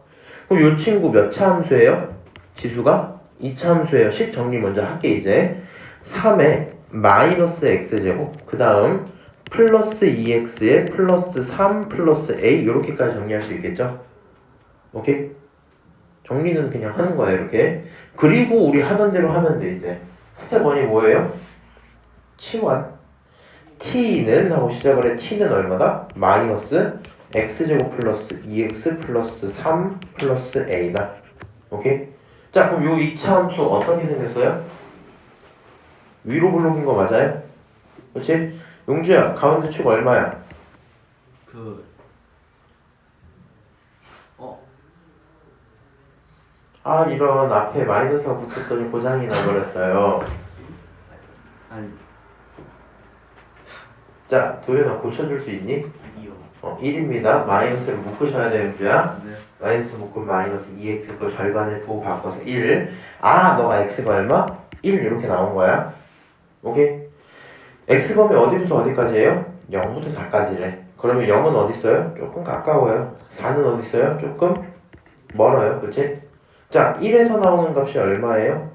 그럼 이 친구 몇 차 함수예요? 지수가 2차 함수예요. 식 정리 먼저 할게 이제. 3에 마이너스 x제곱, 그 다음 플러스 2x에 플러스 3 플러스 a 이렇게까지 정리할 수 있겠죠? 오케이? 정리는 그냥 하는 거야 이렇게. 그리고 우리 하던 대로 하면 돼 이제. 스텝 1이 뭐예요? 치환. t는 하고 시작을 해. t는 얼마다? 마이너스 x제곱 플러스 2x 플러스 3 플러스 a다. 오케이? 자 그럼 요 2차 함수 어떻게 생겼어요? 위로 블록인 거 맞아요? 그렇지? 용주야, 가운데 축 얼마야? 그 아, 이런 앞에 마이너스가 붙었더니 고장이 나버렸어요. 아니 자, 도현아 고쳐줄 수 있니? 2요. 1입니다. 마이너스를 묶으셔야 돼요, 용주야. 네. 마이너스 묶으면 마이너스 2x 그걸 절반에 부호 바꿔서 1. 아, 너가 x가 얼마? 1 이렇게 나온 거야. 오케이? x범위 어디부터 어디까지예요? 0부터 4까지래. 그러면 0은 어디 있어요? 조금 가까워요. 4는 어디 있어요? 조금 멀어요. 그치? 자, 1에서 나오는 값이 얼마예요?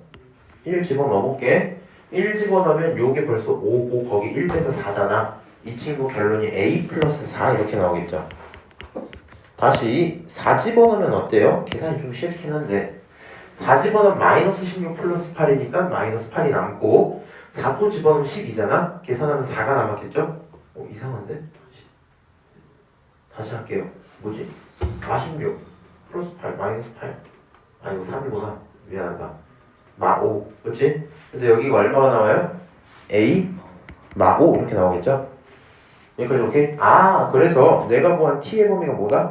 1 집어넣어볼게. 1 집어넣으면 요게 벌써 5고 거기 1 빼서 4잖아. 이 친구 결론이 a 플러스 4 이렇게 나오겠죠. 다시 4 집어넣으면 어때요? 계산이 좀 싫긴 한데 4 집어넣으면 마이너스 16 플러스 8이니까 마이너스 8이 남고 4 또 집어넣으면 12잖아? 계산하면 4가 남았겠죠? 이상한데? 다시 할게요. 뭐지? 46 플러스 8 마이너스 8 아 이거 3이구나. 미안하다. 마5 그치? 그래서 여기가 얼마가 나와요? a 마5 이렇게 나오겠죠? 여기까지 오케이? 아 그래서 내가 구한 t의 범위가 뭐다?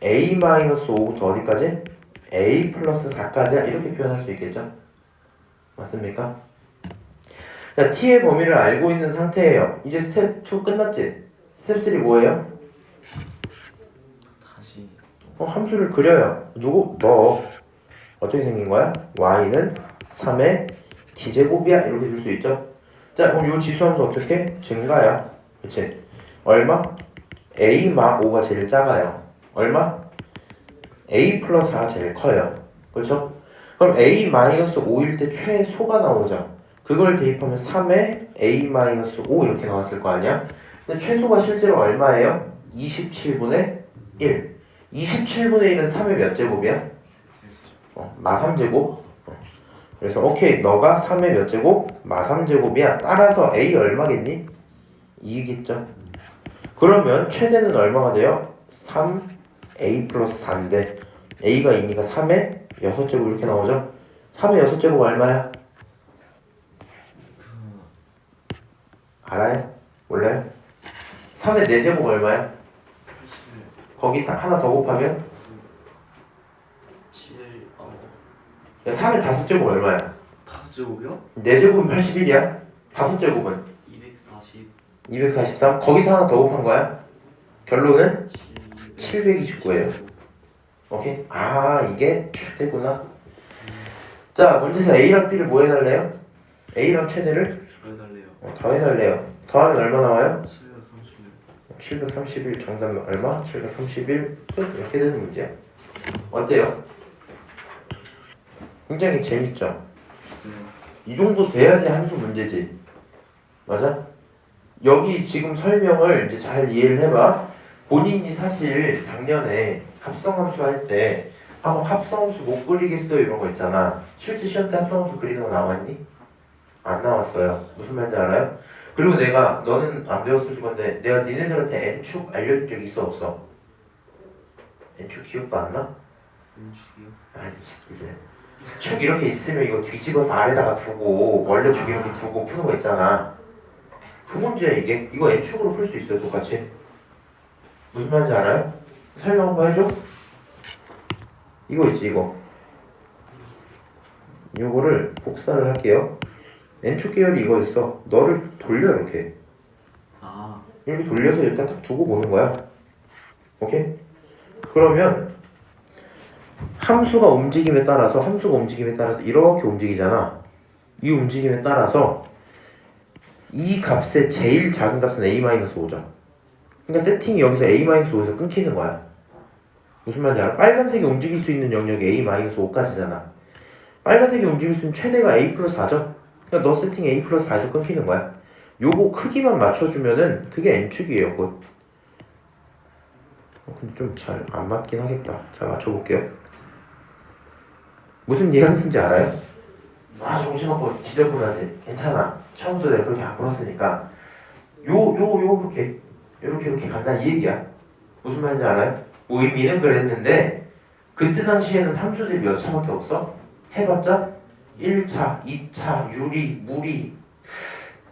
a-5부터 어디까지? a 플러스 4까지야 이렇게 표현할 수 있겠죠? 맞습니까? 자, t의 범위를 알고 있는 상태예요. 이제 스텝 2 끝났지? 스텝 3 뭐예요? 다시 함수를 그려요. 누구? 너. 어떻게 생긴 거야? y는 3의 t제곱이야 이렇게 줄 수 있죠? 자 그럼 요 지수함수 어떻게? 증가야. 그치? 얼마? a-5가 제일 작아요. 얼마? a 플러스 4가 제일 커요. 그렇죠? 그럼 a-5일 때 최소가 나오죠. 그걸 대입하면 3에 a-5 이렇게 나왔을 거 아니야? 근데 최소가 실제로 얼마예요? 27분의 1. 27분의 1은 3의 몇 제곱이야? 마 3제곱. 그래서 오케이 너가 3의 몇 제곱? 마 3제곱이야. 따라서 a 얼마겠니? 2겠죠. 그러면 최대는 얼마가 돼요? 3a 플러스 4인데 a가 2니까 3의 6제곱 이렇게 나오죠. 3의 6제곱 얼마야? 알아요? 몰라요? 3의 4제곱 얼마야? 81 거기 하나 더 곱하면 7 3의 5제곱 얼마야? 5제곱이요? 4제곱은 81이야. 5제곱은 240 243. 거기서 하나 더 곱한 거야. 결론은 729예요. 오케이? 아 이게 최대구나. 자 문제에서 a랑 b를 뭐 해달래요? a랑 최대를 더해달래요. 더해달래요. 더하면 얼마 나와요? 731 731. 정답은 얼마? 731 끝. 이렇게 되는 문제야. 어때요? 굉장히 재밌죠? 네. 이 정도 돼야지 함수 문제지. 맞아? 여기 지금 설명을 이제 잘 이해를 해봐. 본인이 사실 작년에 합성함수 할 때 한번 합성함수 못 그리겠어요 이런 거 있잖아. 실제 시험 때 합성함수 그리는 거 나왔니? 안 나왔어요. 무슨 말인지 알아요? 그리고 내가 너는 안 배웠을 건데 내가 니네들한테 n축 알려준 적 있어 없어? n축 기억도 안 나? N축이요? 아이 새끼들. 축 이렇게 있으면 이거 뒤집어서 아래다가 두고 원래 축 이렇게 두고 푸는 거 있잖아. 그 문제야 이게. 이거 n축으로 풀 수 있어요 똑같이. 무슨 말인지 알아요? 설명 한번 해줘. 이거 있지 이거. 요거를 복사를 할게요. n축 계열이 이거 있어. 너를 돌려 이렇게. 아 이렇게 돌려서 일단 딱 두고 보는 거야. 오케이? 그러면 함수가 움직임에 따라서 이렇게 움직이잖아. 이 움직임에 따라서 이 값의 제일 작은 값은 a-5죠. 그러니까 세팅이 여기서 a-5에서 끊기는 거야. 무슨 말인지 알아? 빨간색이 움직일 수 있는 영역이 a-5까지잖아. 빨간색이 움직일 수 있는 최대가 a 플러스 4죠. 그러니까 너 세팅 a 플러스 4에서 끊기는 거야. 요거 크기만 맞춰주면은 그게 n축이에요. 곧. 근데 좀 잘 안 맞긴 하겠다. 잘 맞춰볼게요. 무슨 뉘앙스인지 알아요? 아 정신없고 지저분하지. 괜찮아. 처음부터 내가 그렇게 안 풀었으니까 이렇게 간단히 이 얘기야. 무슨 말인지 알아요? 의미는 그랬는데 그때 당시에는 함수들이 몇 차밖에 없어? 해봤자 1차, 2차, 유리, 무리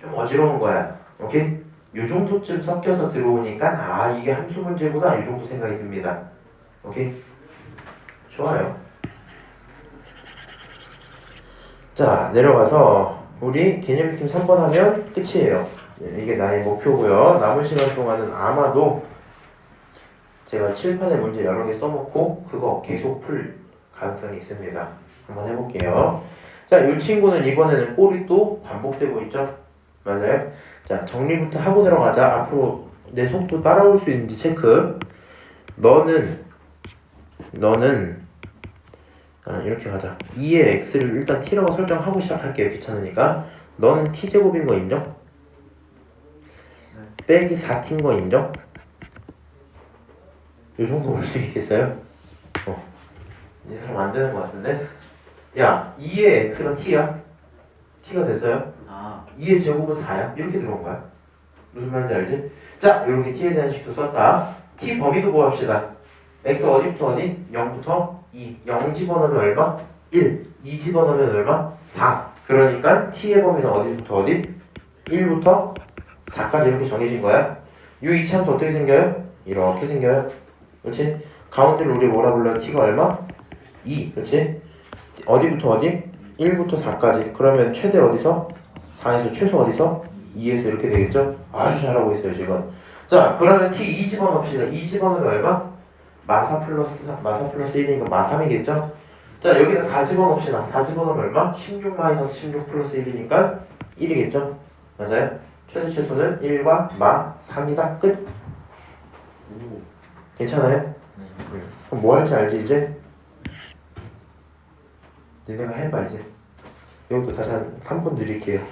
좀 어지러운 거야. 오케이? 요 정도쯤 섞여서 들어오니까 아 이게 함수 문제구나 이 정도 생각이 듭니다. 오케이? 좋아요. 자 내려가서 우리 개념팀 3번 하면 끝이에요. 이게 나의 목표고요. 남은 시간 동안은 아마도 제가 칠판에 문제 여러 개 써놓고 그거 계속 풀 가능성이 있습니다. 한번 해볼게요. 자, 이 친구는 이번에는 꼴이 또 반복되고 있죠? 맞아요? 자, 정리부터 하고 들어가자. 앞으로 내 속도 따라올 수 있는지 체크. 너는 이렇게 가자. 2의 x를 일단 t라고 설정하고 시작할게요. 귀찮으니까. 너는 t제곱인 거 인정? 빼기 4t인 거 인정? 요 정도 올 수 있겠어요? 이 사람 안 되는 거 같은데? 야, 2의 x가 t야? t가 됐어요? 아 2의 제곱은 4야? 이렇게 들어온 거야. 무슨 말인지 알지? 자, 이렇게 t에 대한 식도 썼다. t 범위도 구합시다. x 어디부터 어디? 0부터 2. 0 집어넣으면 얼마? 1. 2 집어넣으면 얼마? 4. 그러니까 t의 범위는 어디부터 어디? 1부터 4까지 이렇게 정해진 거야. 이 이차함수 어떻게 생겨요? 이렇게 생겨요. 그렇지? 가운데를 우리 뭐라 불러요? t가 얼마? 2. 그렇지? 어디부터 어디? 1부터 4까지. 그러면 최대 어디서? 4에서 최소 어디서? 2에서 이렇게 되겠죠? 아주 잘하고 있어요 지금. 자 그러면 t 2 집어넣읍시다. 2 집어넣으면 얼마? 마사 플러스 1이니까 마 3이겠죠? 자 여기다 4 집어넣읍시다. 4 집어넣으면 얼마? 16 마이너스 16 플러스 1이니까 1이겠죠? 맞아요? 최대 최소는 1과 마 3이다. 끝. 괜찮아요? 그럼 뭐 할지 알지 이제? 니네가 해봐 이제. 이것도 다시 한 3분 드릴게요.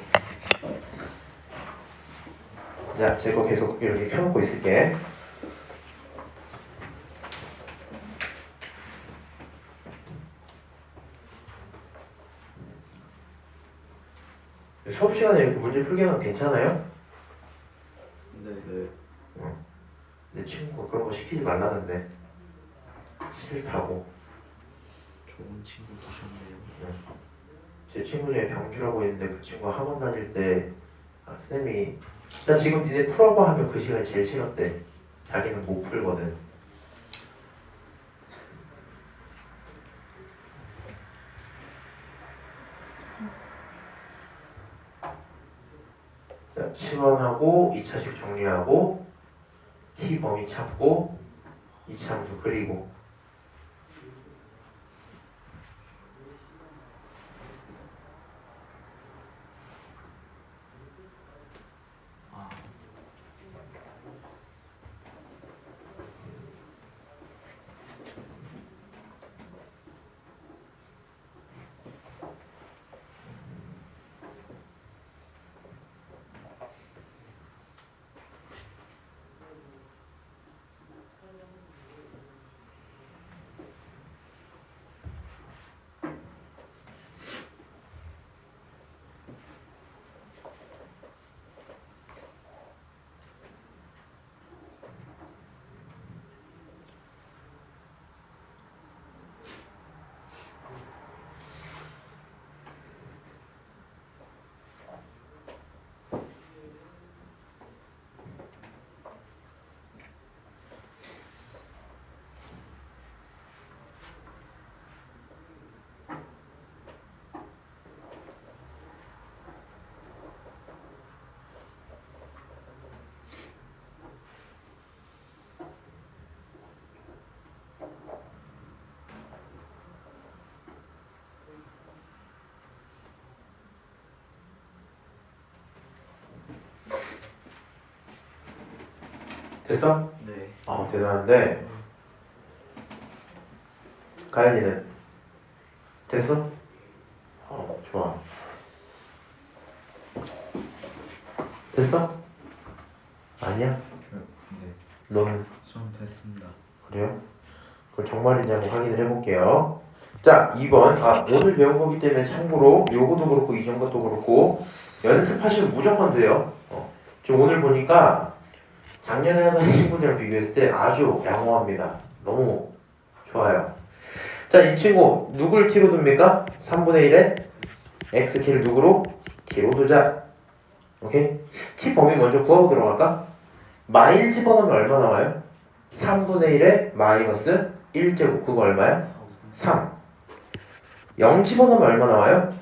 자, 제 거 계속 이렇게 켜놓고 있을게. 수업 시간에 이렇게 문제 풀게 하면 괜찮아요? 네네 내 친구가 그런 거 시키지 말라는데 싫다고. 좋은 친구 두셨네요. 제 친구 중에 병주라고 있는데 그 친구가 학원 다닐 때 쌤이 자 지금 니네 풀어봐 하면 그 시간이 제일 싫었대. 자기는 못 풀거든. 자 치환하고 2차식 정리하고 t 범위 찾고 2차 함수 그리고 아 됐어? 네. 아 대단한데 가연이는 됐어? 좋아. 됐어? 아니야? 네. 너는? 좀 됐습니다. 그래요? 그럼 정말이냐 한번 확인을 해볼게요. 자 2번 오늘 배운 거기 때문에 참고로 요거도 그렇고 이전 것도 그렇고 연습하시면 무조건 돼요. 지금 오늘 보니까 작년에 하던 친구들이랑 비교했을 때 아주 양호합니다. 너무 좋아요. 자, 이 친구 누굴 t로 둡니까? 3분의 1에 x키를 누구로? t로 두자. 오케이? t 범위 먼저 구하고 들어갈까? 마일 집어넣으면 얼마 나와요? 3분의 1에 마이너스 1제곱 그거 얼마야? 3. 0 집어넣으면 얼마 나와요?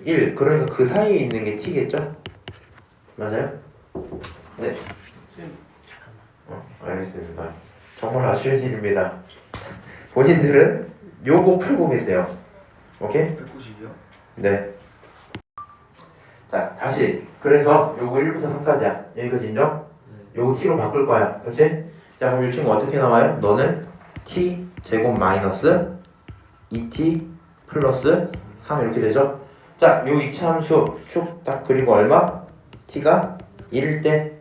1. 그러니까 그 사이에 있는 게 t겠죠? 맞아요? 네. 쌤 알겠습니다. 정말 아쉬운 일입니다. 본인들은 요거 풀고 계세요. 오케이? 190이요? 네. 자, 다시. 그래서 요거 1부터 3까지야. 여기까지 인정? 요거 t로 바꿀 거야. 그렇지? 자, 그럼 이 친구 어떻게 나와요? 너는 t 제곱 마이너스 2t 플러스 3 이렇게 되죠? 자, 요 이차함수 축 딱 그리고 얼마? t가 1일 때.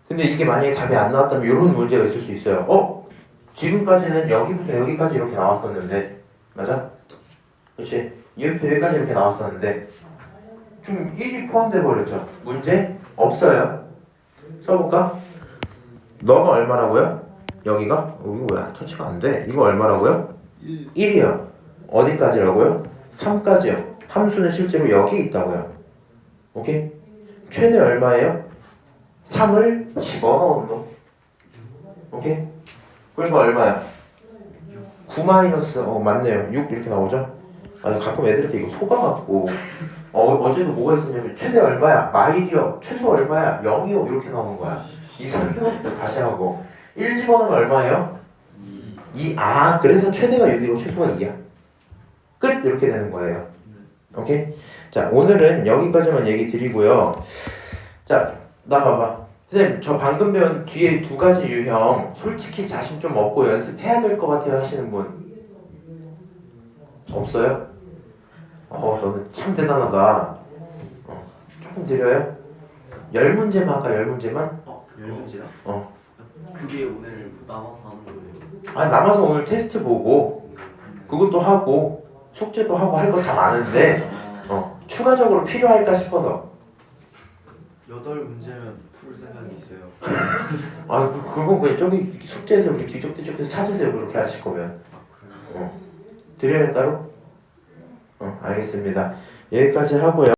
근데 이게 만약에 답이 안 나왔다면 이런 문제가 있을 수 있어요. 지금까지는 여기부터 여기까지 이렇게 나왔었는데, 맞아? 그렇지? 여기부터 여기까지 이렇게 나왔었는데 좀 1이 포함돼 버렸죠. 문제 없어요. 써볼까? 너가 얼마라고요? 여기가? 이거 왜 터치가 안 돼? 이거 얼마라고요? 1이요. 어디까지라고요? 3까지요. 함수는 실제로 여기 있다고요. 오케이? 최대 얼마예요? 3을 집어넣은 놈. 오케이? 그러니까 얼마야? 9 마이너스 맞네요. 6 이렇게 나오죠? 아니 가끔 애들한테 이거 속아갖고 어제도 뭐가 있었냐면 최대 얼마야? 마일이요. 최소 얼마야? 0이요. 이렇게 나오는 거야. 이 설명을 다시 하고 1 집어넣으면 얼마예요? 2. 아 그래서 최대가 6이고 최소가 2야. 끝! 이렇게 되는 거예요. 오케이? 자 오늘은 여기까지만 얘기 드리고요. 자 나봐봐. 선생님 저 방금 배운 뒤에 두 가지 유형 솔직히 자신 좀 없고 연습해야 될 것 같아요 하시는 분 없어요? 너는 참 대단하다. 조금 드려요? 10문제만 할까? 10문제만? 열 문제요? 그게 오늘 남아서 하는 거예요? 아니 남아서 오늘 테스트 보고 그것도 하고 숙제도 하고 할 거 다 많은데 추가적으로 필요할까 싶어서 8문제면 풀 생각이 있어요. 그건 그냥 저기 숙제에서 이렇게 뒤적뒤적해서 찾으세요. 그렇게 하실 거면 드려요 따로? 알겠습니다. 여기까지 하고요.